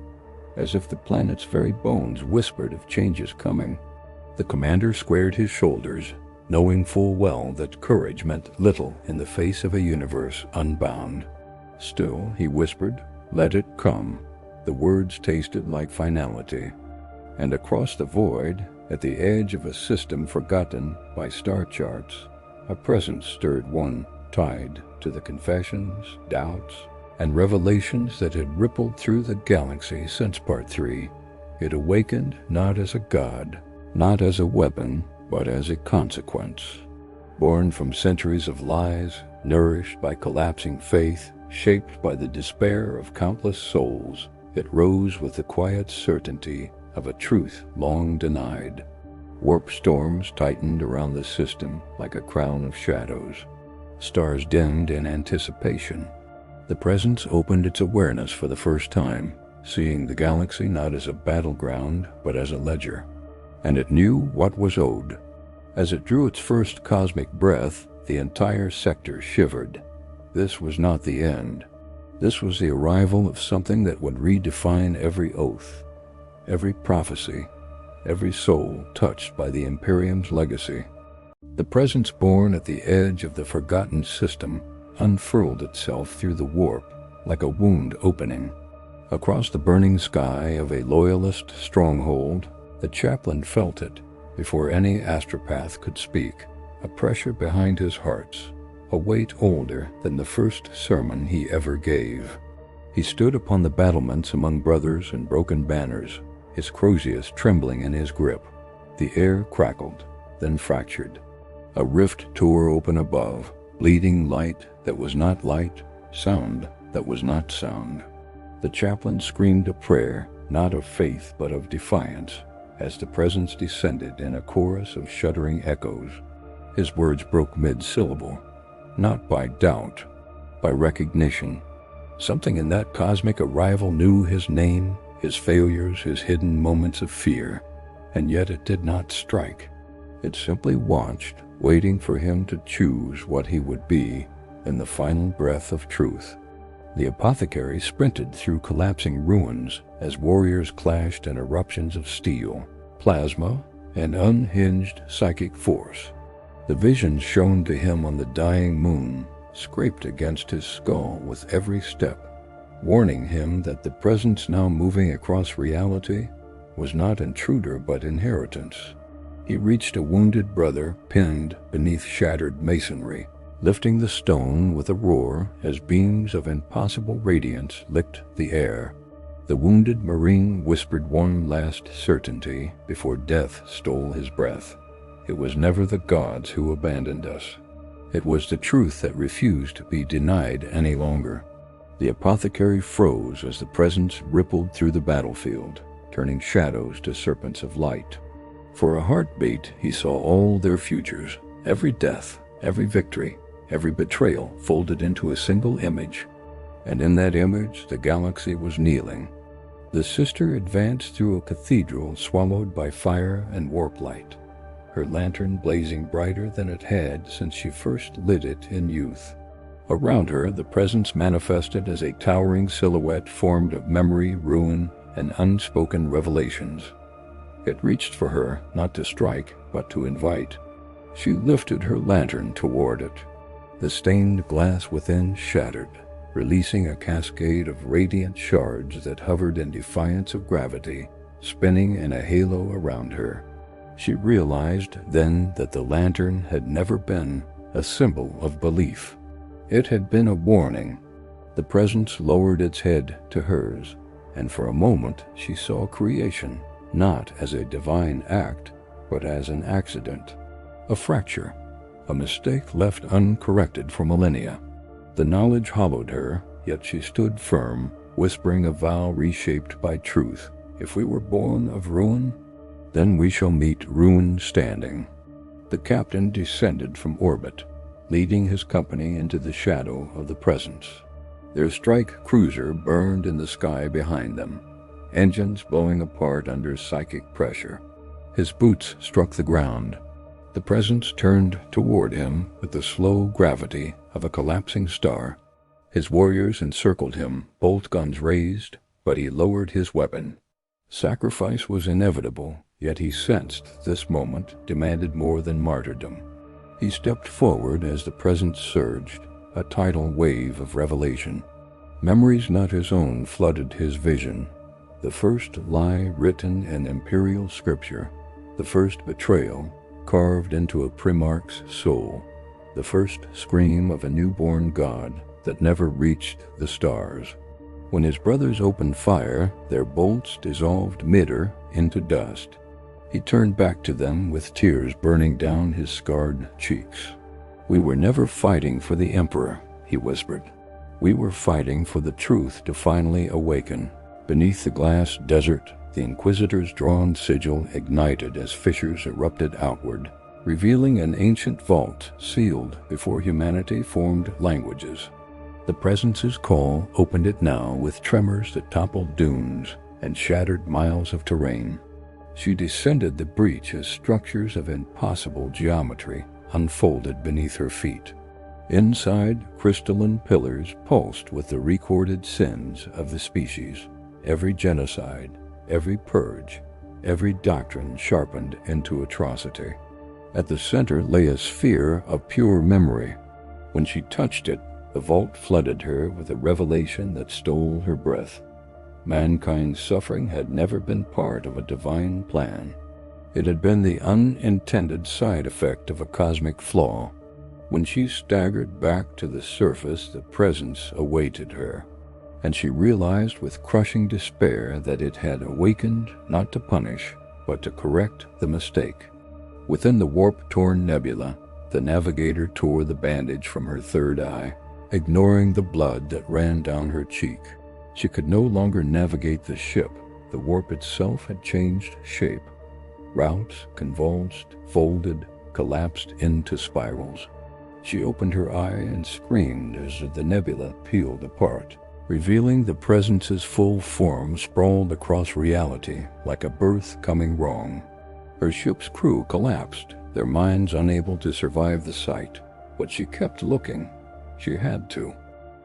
as if the planet's very bones whispered of changes coming. The commander squared his shoulders, knowing full well that courage meant little in the face of a universe unbound. Still, he whispered, "Let it come." The words tasted like finality. And across the void, at the edge of a system forgotten by star charts, a presence stirred, one tied to the confessions, doubts, and revelations that had rippled through the galaxy since Part 3. It awakened not as a god, not as a weapon, but as a consequence. Born from centuries of lies, nourished by collapsing faith, shaped by the despair of countless souls, it rose with the quiet certainty of a truth long denied. Warp storms tightened around the system like a crown of shadows. Stars dimmed in anticipation. The presence opened its awareness for the first time, seeing the galaxy not as a battleground, but as a ledger. And it knew what was owed. As it drew its first cosmic breath, the entire sector shivered. This was not the end. This was the arrival of something that would redefine every oath, every prophecy, every soul touched by the Imperium's legacy. The presence born at the edge of the forgotten system unfurled itself through the warp like a wound opening. Across the burning sky of a loyalist stronghold, the chaplain felt it before any astropath could speak, a pressure behind his heart, a weight older than the first sermon he ever gave. He stood upon the battlements among brothers and broken banners, his crozius trembling in his grip. The air crackled, then fractured. A rift tore open above, bleeding light that was not light, sound that was not sound. The chaplain screamed a prayer, not of faith but of defiance, as the presence descended in a chorus of shuddering echoes. His words broke mid-syllable, not by doubt, by recognition. Something in that cosmic arrival knew his name, his failures, his hidden moments of fear, and yet it did not strike. It simply watched, waiting for him to choose what he would be in the final breath of truth. The apothecary sprinted through collapsing ruins as warriors clashed in eruptions of steel, plasma, and unhinged psychic force. The visions shown to him on the dying moon scraped against his skull with every step, warning him that the presence now moving across reality was not intruder but inheritance. He reached a wounded brother pinned beneath shattered masonry, lifting the stone with a roar as beams of impossible radiance licked the air. The wounded Marine whispered one last certainty before death stole his breath. It was never the gods who abandoned us. It was the truth that refused to be denied any longer. The apothecary froze as the presence rippled through the battlefield, turning shadows to serpents of light. For a heartbeat, he saw all their futures, every death, every victory, every betrayal folded into a single image. and in that image the galaxy was kneeling. The sister advanced through a cathedral swallowed by fire and warp light, her lantern blazing brighter than it had since she first lit it in youth. Around her, the presence manifested as a towering silhouette formed of memory, ruin, and unspoken revelations. It reached for her, not to strike, but to invite. She lifted her lantern toward it. The stained glass within shattered, releasing a cascade of radiant shards that hovered in defiance of gravity, spinning in a halo around her. She realized then that the lantern had never been a symbol of belief. It had been a warning. The presence lowered its head to hers, and for a moment she saw creation, not as a divine act, but as an accident, a fracture, a mistake left uncorrected for millennia. The knowledge hollowed her, yet she stood firm, whispering a vow reshaped by truth. If we were born of ruin, then we shall meet ruin standing. The captain descended from orbit, leading his company into the shadow of the presence. Their strike cruiser burned in the sky behind them, engines blowing apart under psychic pressure. His boots struck the ground. The presence turned toward him with the slow gravity of a collapsing star. His warriors encircled him, bolt guns raised, but he lowered his weapon. Sacrifice was inevitable, yet he sensed this moment demanded more than martyrdom. He stepped forward as the presence surged, a tidal wave of revelation. Memories not his own flooded his vision. The first lie written in imperial scripture, the first betrayal carved into a primarch's soul, the first scream of a newborn god that never reached the stars. When his brothers opened fire, their bolts dissolved mid-air into dust. He turned back to them with tears burning down his scarred cheeks. "We were never fighting for the Emperor," he whispered. "We were fighting for the truth to finally awaken." Beneath the glass desert, the Inquisitor's drawn sigil ignited as fissures erupted outward, revealing an ancient vault sealed before humanity formed languages. The Presence's call opened it now with tremors that toppled dunes and shattered miles of terrain. She descended the breach as structures of impossible geometry unfolded beneath her feet. Inside, crystalline pillars pulsed with the recorded sins of the species. Every genocide, every purge, every doctrine sharpened into atrocity. At the center lay a sphere of pure memory. When she touched it, the vault flooded her with a revelation that stole her breath. Mankind's suffering had never been part of a divine plan. It had been the unintended side effect of a cosmic flaw. When she staggered back to the surface, the presence awaited her, and she realized with crushing despair that it had awakened not to punish, but to correct the mistake. Within the warp-torn nebula, the navigator tore the bandage from her third eye, ignoring the blood that ran down her cheek. She could no longer navigate the ship. The warp itself had changed shape. Routes convulsed, folded, collapsed into spirals. She opened her eye and screamed as the nebula peeled apart, revealing the Presence's full form sprawled across reality like a birth coming wrong. Her ship's crew collapsed, their minds unable to survive the sight. But she kept looking. She had to.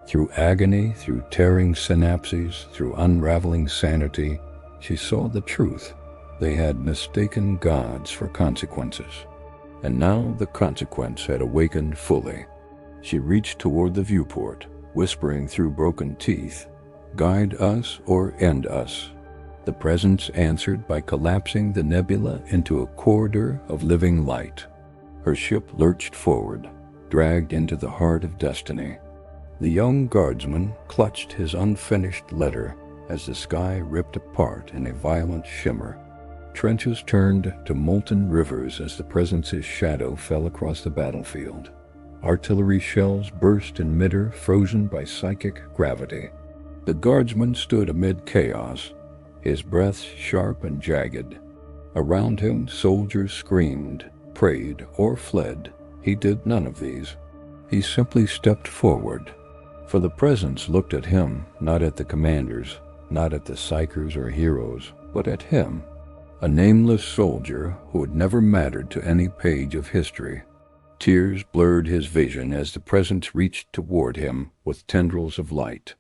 Through agony, through tearing synapses, through unraveling sanity, she saw the truth. They had mistaken gods for consequences. And now the consequence had awakened fully. She reached toward the viewport, whispering through broken teeth, "Guide us or end us." The Presence answered by collapsing the nebula into a corridor of living light. Her ship lurched forward, dragged into the heart of destiny. The young guardsman clutched his unfinished letter as the sky ripped apart in a violent shimmer. Trenches turned to molten rivers as the Presence's shadow fell across the battlefield. Artillery shells burst in mid-air, frozen by psychic gravity. The guardsman stood amid chaos, his breath sharp and jagged. Around him, soldiers screamed, prayed, or fled. He did none of these. He simply stepped forward. For the presence looked at him, not at the commanders, not at the psychers or heroes, but at him, a nameless soldier who had never mattered to any page of history. Tears blurred his vision as the presence reached toward him with tendrils of light.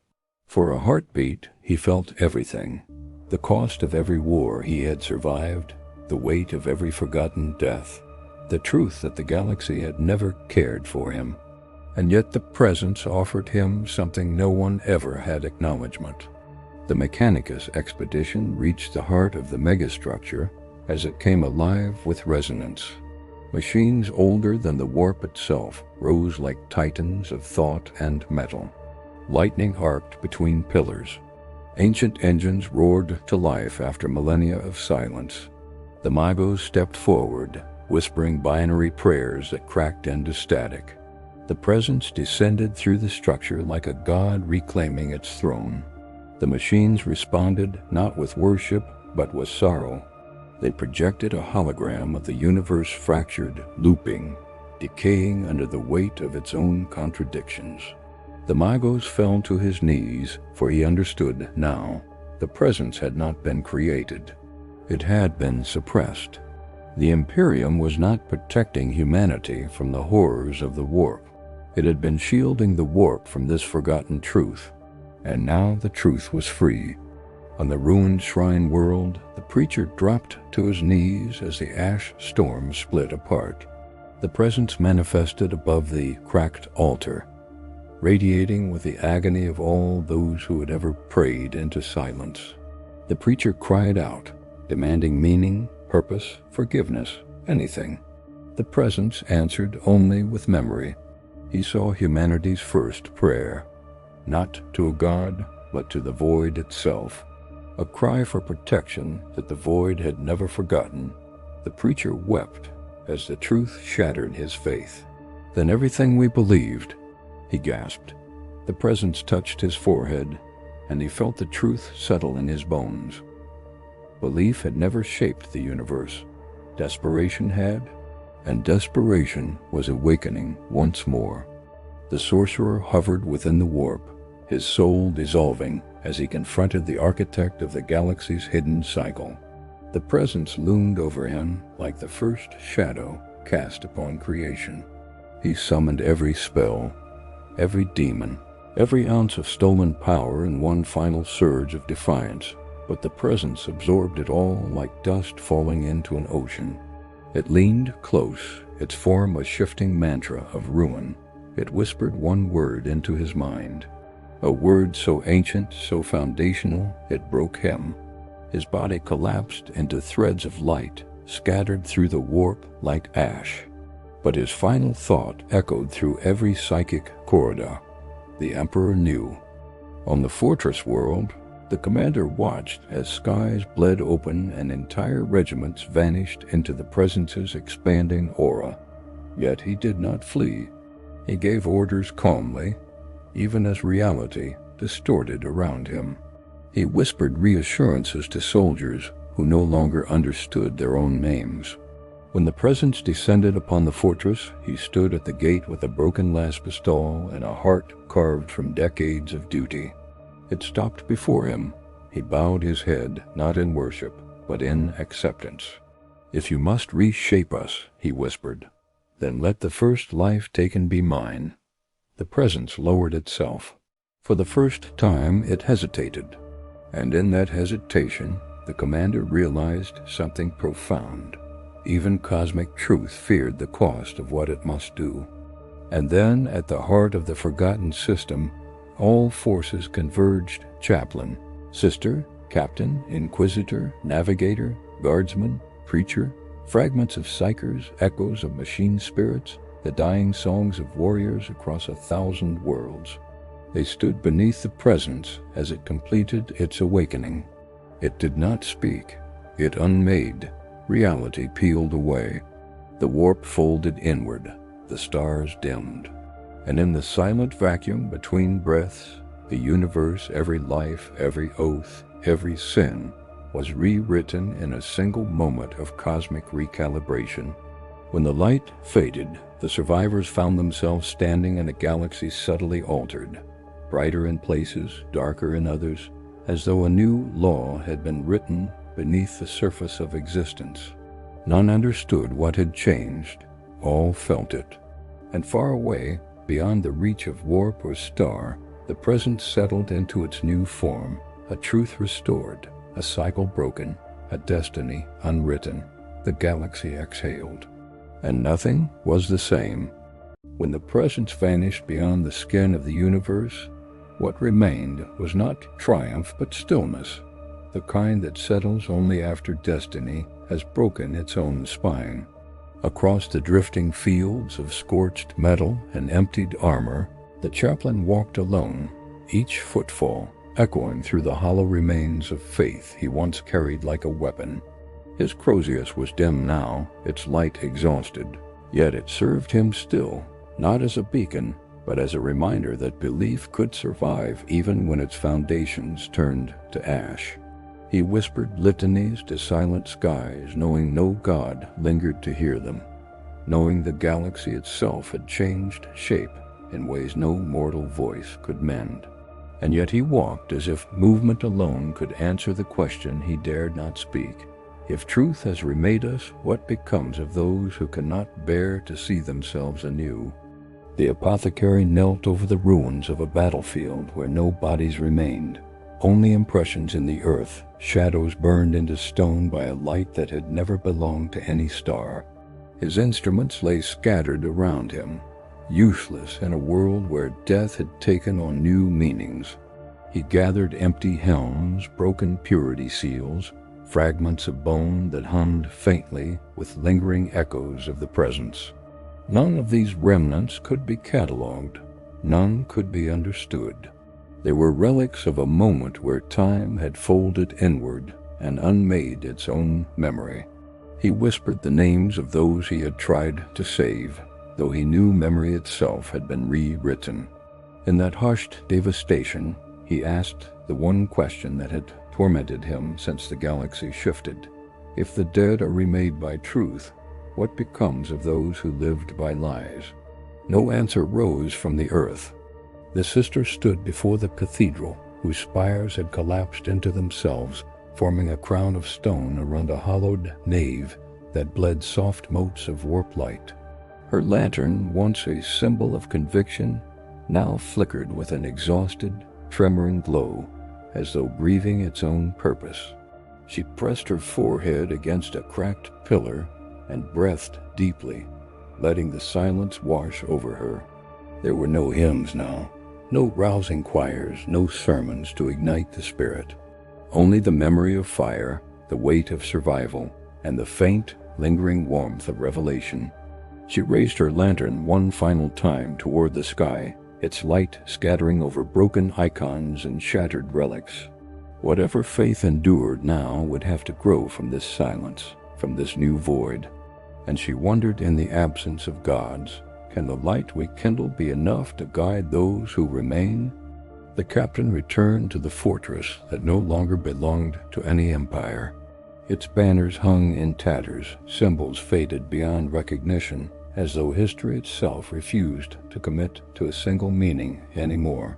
For a heartbeat, he felt everything. The cost of every war he had survived, the weight of every forgotten death, the truth that the galaxy had never cared for him. And yet the presence offered him something no one ever had acknowledgement. The Mechanicus expedition reached the heart of the megastructure as it came alive with resonance. Machines older than the warp itself rose like titans of thought and metal. Lightning arced between pillars. Ancient engines roared to life after millennia of silence. The Magos stepped forward, whispering binary prayers that cracked into static. The presence descended through the structure like a god reclaiming its throne. The machines responded not with worship, but with sorrow. They projected a hologram of the universe fractured, looping, decaying under the weight of its own contradictions. The Magos fell to his knees, for he understood now. The presence had not been created. It had been suppressed. The Imperium was not protecting humanity from the horrors of the warp. It had been shielding the warp from this forgotten truth. And now the truth was free. On the ruined shrine world, the preacher dropped to his knees as the ash storm split apart. The presence manifested above the cracked altar, radiating with the agony of all those who had ever prayed into silence. The preacher cried out, demanding meaning, purpose, forgiveness, anything. The presence answered only with memory. He saw humanity's first prayer, not to a god, but to the void itself, a cry for protection that the void had never forgotten. The preacher wept as the truth shattered his faith. "Then everything we believed," he gasped. The presence touched his forehead, and he felt the truth settle in his bones. Belief had never shaped the universe. Desperation had, and desperation was awakening once more. The sorcerer hovered within the warp, his soul dissolving as he confronted the architect of the galaxy's hidden cycle. The presence loomed over him like the first shadow cast upon creation. He summoned every spell, every demon, every ounce of stolen power in one final surge of defiance, but the presence absorbed it all like dust falling into an ocean. It leaned close, its form a shifting mantra of ruin. It whispered one word into his mind, a word so ancient, so foundational, it broke him. His body collapsed into threads of light, scattered through the warp like ash. But his final thought echoed through every psychic corridor. The Emperor knew. On the fortress world, the commander watched as skies bled open and entire regiments vanished into the presence's expanding aura. Yet he did not flee. He gave orders calmly, even as reality distorted around him. He whispered reassurances to soldiers who no longer understood their own names. When the presence descended upon the fortress, he stood at the gate with a broken last pistol and a heart carved from decades of duty. It stopped before him. He bowed his head, not in worship, but in acceptance. "If you must reshape us," he whispered, "then let the first life taken be mine." The presence lowered itself. For the first time it hesitated, and in that hesitation the commander realized something profound. Even cosmic truth feared the cost of what it must do. And then, at the heart of the forgotten system, all forces converged: chaplain, sister, captain, inquisitor, navigator, guardsman, preacher, fragments of psychers, echoes of machine spirits, the dying songs of warriors across 1,000 worlds. They stood beneath the presence as it completed its awakening. It did not speak. It unmade. Reality peeled away. The warp folded inward. The stars dimmed. And in the silent vacuum between breaths, the universe, every life, every oath, every sin, was rewritten in a single moment of cosmic recalibration. When the light faded, the survivors found themselves standing in a galaxy subtly altered. brighter in places, darker in others, as though a new law had been written beneath the surface of existence. None understood what had changed, all felt it. And far away, beyond the reach of warp or star, the present settled into its new form, a truth restored, a cycle broken, a destiny unwritten. The galaxy exhaled. And nothing was the same. When the presence vanished beyond the skin of the universe, what remained was not triumph but stillness, the kind that settles only after destiny has broken its own spine. Across the drifting fields of scorched metal and emptied armor, the chaplain walked alone, each footfall echoing through the hollow remains of faith he once carried like a weapon. His crozius was dim now, its light exhausted, yet it served him still, not as a beacon, but as a reminder that belief could survive even when its foundations turned to ash. He whispered litanies to silent skies, knowing no god lingered to hear them, knowing the galaxy itself had changed shape in ways no mortal voice could mend. And yet he walked as if movement alone could answer the question he dared not speak. If truth has remade us, what becomes of those who cannot bear to see themselves anew? The apothecary knelt over the ruins of a battlefield where no bodies remained, only impressions in the earth, shadows burned into stone by a light that had never belonged to any star. His instruments lay scattered around him, useless in a world where death had taken on new meanings. He gathered empty helms, broken purity seals, fragments of bone that hummed faintly with lingering echoes of the presence. None of these remnants could be catalogued, none could be understood. They were relics of a moment where time had folded inward and unmade its own memory. He whispered the names of those he had tried to save, though he knew memory itself had been rewritten. In that hushed devastation, he asked the one question that had tormented him since the galaxy shifted. If the dead are remade by truth, what becomes of those who lived by lies? No answer rose from the earth. The sister stood before the cathedral, whose spires had collapsed into themselves, forming a crown of stone around a hollowed nave that bled soft motes of warp light. Her lantern, once a symbol of conviction, now flickered with an exhausted, tremoring glow, as though grieving its own purpose. She pressed her forehead against a cracked pillar and breathed deeply, letting the silence wash over her. There were no hymns now, no rousing choirs, no sermons to ignite the spirit. Only the memory of fire, the weight of survival, and the faint, lingering warmth of revelation. She raised her lantern one final time toward the sky, its light scattering over broken icons and shattered relics. Whatever faith endured now would have to grow from this silence, from this new void. And she wondered, in the absence of gods, can the light we kindle be enough to guide those who remain? The captain returned to the fortress that no longer belonged to any empire. Its banners hung in tatters, symbols faded beyond recognition, as though history itself refused to commit to a single meaning anymore.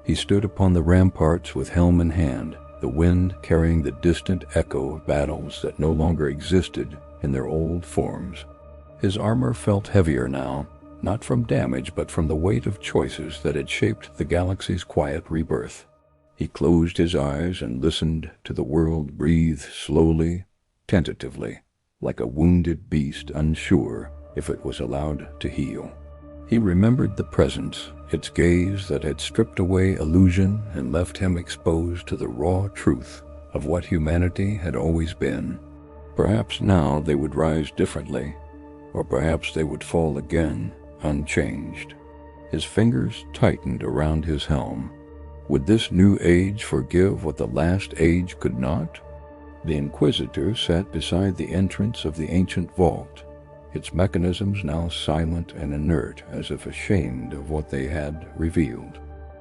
He stood upon the ramparts with helm in hand, the wind carrying the distant echo of battles that no longer existed in their old forms. His armor felt heavier now, not from damage but from the weight of choices that had shaped the galaxy's quiet rebirth. He closed his eyes and listened to the world breathe slowly, tentatively, like a wounded beast unsure if it was allowed to heal. He remembered the presence, its gaze that had stripped away illusion and left him exposed to the raw truth of what humanity had always been. Perhaps now they would rise differently, or perhaps they would fall again, unchanged. His fingers tightened around his helm. Would this new age forgive what the last age could not? The Inquisitor sat beside the entrance of the ancient vault, its mechanisms now silent and inert, as if ashamed of what they had revealed.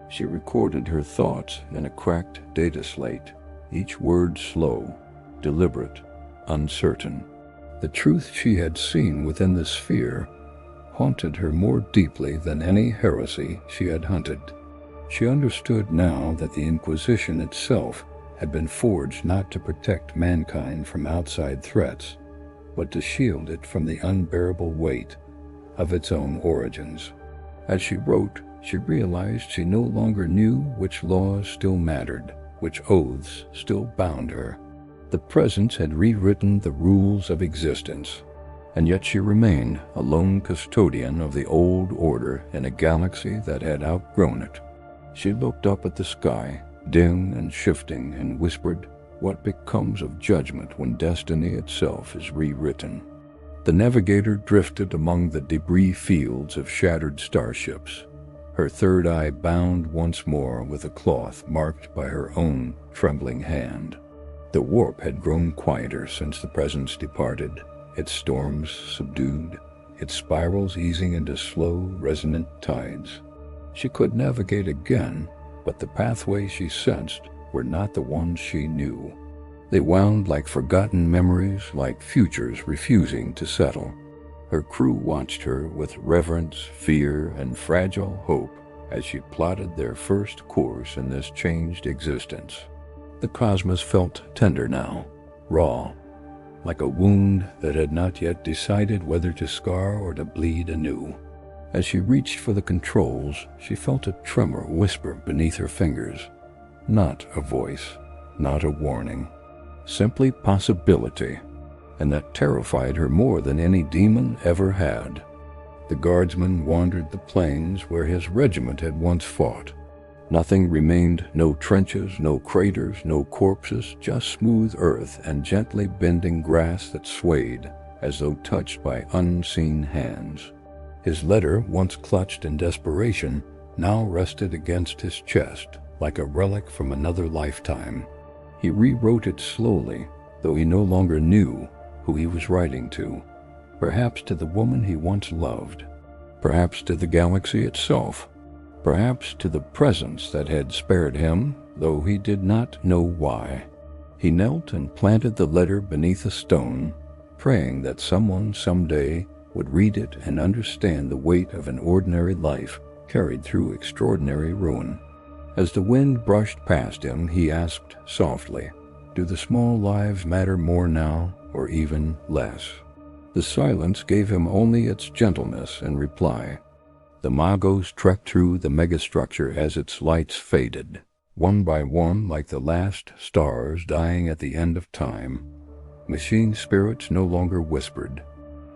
She recorded her thoughts in a cracked data slate, each word slow, deliberate, uncertain. The truth she had seen within the sphere haunted her more deeply than any heresy she had hunted. She understood now that the Inquisition itself had been forged not to protect mankind from outside threats, but to shield it from the unbearable weight of its own origins. As she wrote, she realized she no longer knew which laws still mattered, which oaths still bound her. The presence had rewritten the rules of existence, and yet she remained a lone custodian of the old order in a galaxy that had outgrown it. She looked up at the sky, dim and shifting, and whispered, "What becomes of judgment when destiny itself is rewritten?" The navigator drifted among the debris fields of shattered starships, her third eye bound once more with a cloth marked by her own trembling hand. The warp had grown quieter since the presence departed, its storms subdued, its spirals easing into slow, resonant tides. She could navigate again, but the pathways she sensed were not the ones she knew. They wound like forgotten memories, like futures refusing to settle. Her crew watched her with reverence, fear, and fragile hope as she plotted their first course in this changed existence. The cosmos felt tender now, raw, like a wound that had not yet decided whether to scar or to bleed anew. As she reached for the controls, she felt a tremor whisper beneath her fingers. Not a voice, not a warning, simply possibility, and that terrified her more than any demon ever had. The guardsman wandered the plains where his regiment had once fought. Nothing remained, no trenches, no craters, no corpses, just smooth earth and gently bending grass that swayed as though touched by unseen hands. His letter, once clutched in desperation, now rested against his chest like a relic from another lifetime. He rewrote it slowly, though he no longer knew who he was writing to. Perhaps to the woman he once loved, perhaps to the galaxy itself, perhaps to the presence that had spared him, though he did not know why. He knelt and planted the letter beneath a stone, praying that someone someday would read it and understand the weight of an ordinary life carried through extraordinary ruin. As the wind brushed past him, he asked softly, "Do the small lives matter more now, or even less?" The silence gave him only its gentleness in reply. The Magos trekked through the megastructure as its lights faded, one by one like the last stars dying at the end of time. Machine spirits no longer whispered.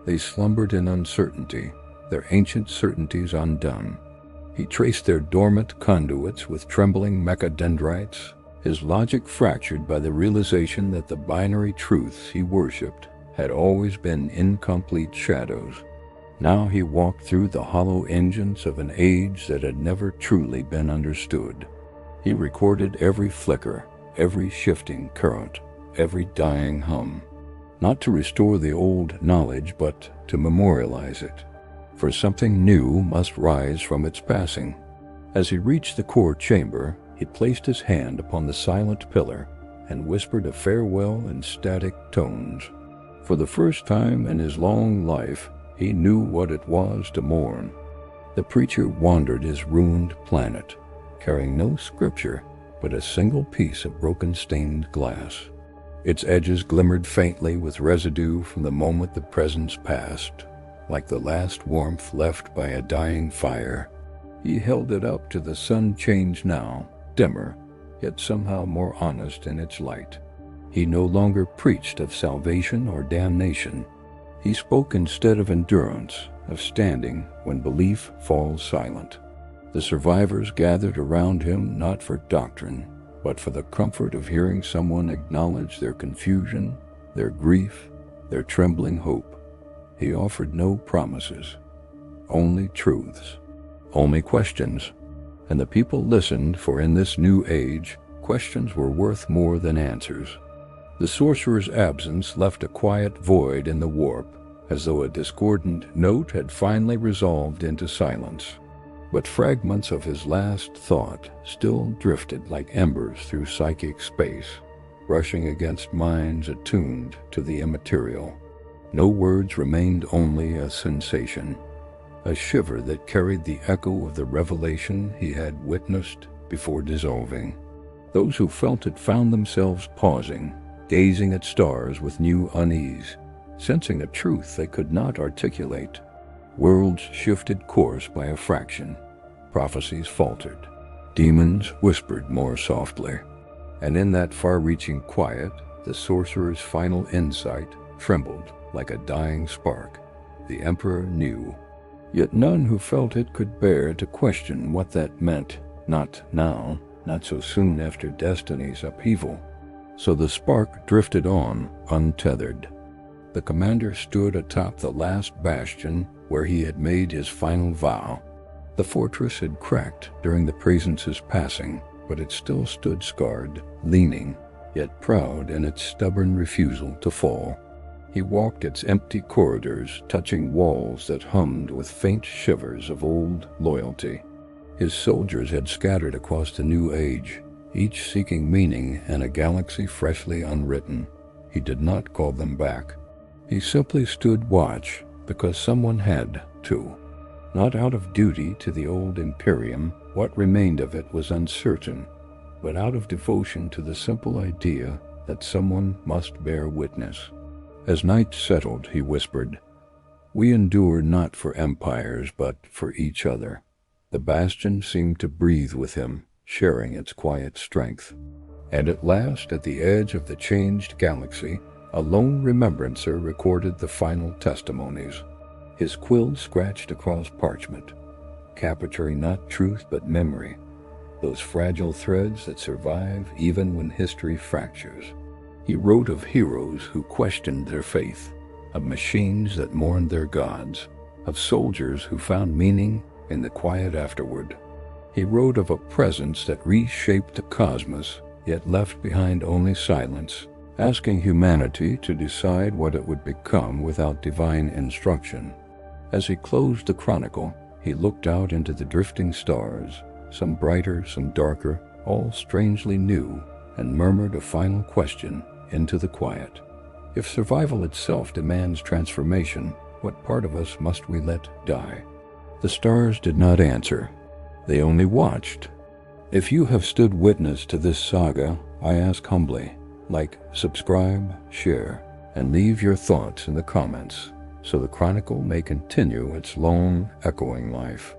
They slumbered in uncertainty, their ancient certainties undone. He traced their dormant conduits with trembling mechadendrites, his logic fractured by the realization that the binary truths he worshipped had always been incomplete shadows. Now he walked through the hollow engines of an age that had never truly been understood. He recorded every flicker, every shifting current, every dying hum. Not to restore the old knowledge, but to memorialize it. For something new must rise from its passing. As he reached the core chamber, he placed his hand upon the silent pillar and whispered a farewell in static tones. For the first time in his long life, he knew what it was to mourn. The preacher wandered his ruined planet, carrying no scripture, but a single piece of broken stained glass. Its edges glimmered faintly with residue from the moment the presence passed, like the last warmth left by a dying fire. He held it up to the sun, changed now, dimmer, yet somehow more honest in its light. He no longer preached of salvation or damnation. He spoke instead of endurance, of standing when belief falls silent. The survivors gathered around him not for doctrine, but for the comfort of hearing someone acknowledge their confusion, their grief, their trembling hope. He offered no promises, only truths, only questions, and the people listened, for in this new age, questions were worth more than answers. The sorcerer's absence left a quiet void in the warp, as though a discordant note had finally resolved into silence. But fragments of his last thought still drifted like embers through psychic space, brushing against minds attuned to the immaterial. No words remained, only a sensation. a shiver that carried the echo of the revelation he had witnessed before dissolving. Those who felt it found themselves pausing, gazing at stars with new unease, sensing a truth they could not articulate. Worlds shifted course by a fraction. Prophecies faltered. Demons whispered more softly. And in that far-reaching quiet, the sorcerer's final insight trembled like a dying spark. The Emperor knew. Yet none who felt it could bear to question what that meant. Not now, not so soon after destiny's upheaval. So the spark drifted on, untethered. The commander stood atop the last bastion where he had made his final vow. The fortress had cracked during the presence's passing, but it still stood scarred, leaning, yet proud in its stubborn refusal to fall. He walked its empty corridors, touching walls that hummed with faint shivers of old loyalty. His soldiers had scattered across the new age, each seeking meaning in a galaxy freshly unwritten. He did not call them back. He simply stood watch because someone had to. Not out of duty to the old Imperium, what remained of it was uncertain, but out of devotion to the simple idea that someone must bear witness. As night settled, he whispered, "We endure not for empires, but for each other." The bastion seemed to breathe with him, sharing its quiet strength. And at last, at the edge of the changed galaxy, a lone remembrancer recorded the final testimonies. His quill scratched across parchment, capturing not truth but memory, those fragile threads that survive even when history fractures. He wrote of heroes who questioned their faith, of machines that mourned their gods, of soldiers who found meaning in the quiet afterward. He wrote of a presence that reshaped the cosmos, yet left behind only silence, asking humanity to decide what it would become without divine instruction. As he closed the chronicle, he looked out into the drifting stars, some brighter, some darker, all strangely new, and murmured a final question into the quiet. If survival itself demands transformation, what part of us must we let die? The stars did not answer. They only watched. If you have stood witness to this saga, I ask humbly, like, subscribe, share, and leave your thoughts in the comments, so the chronicle may continue its long, echoing life.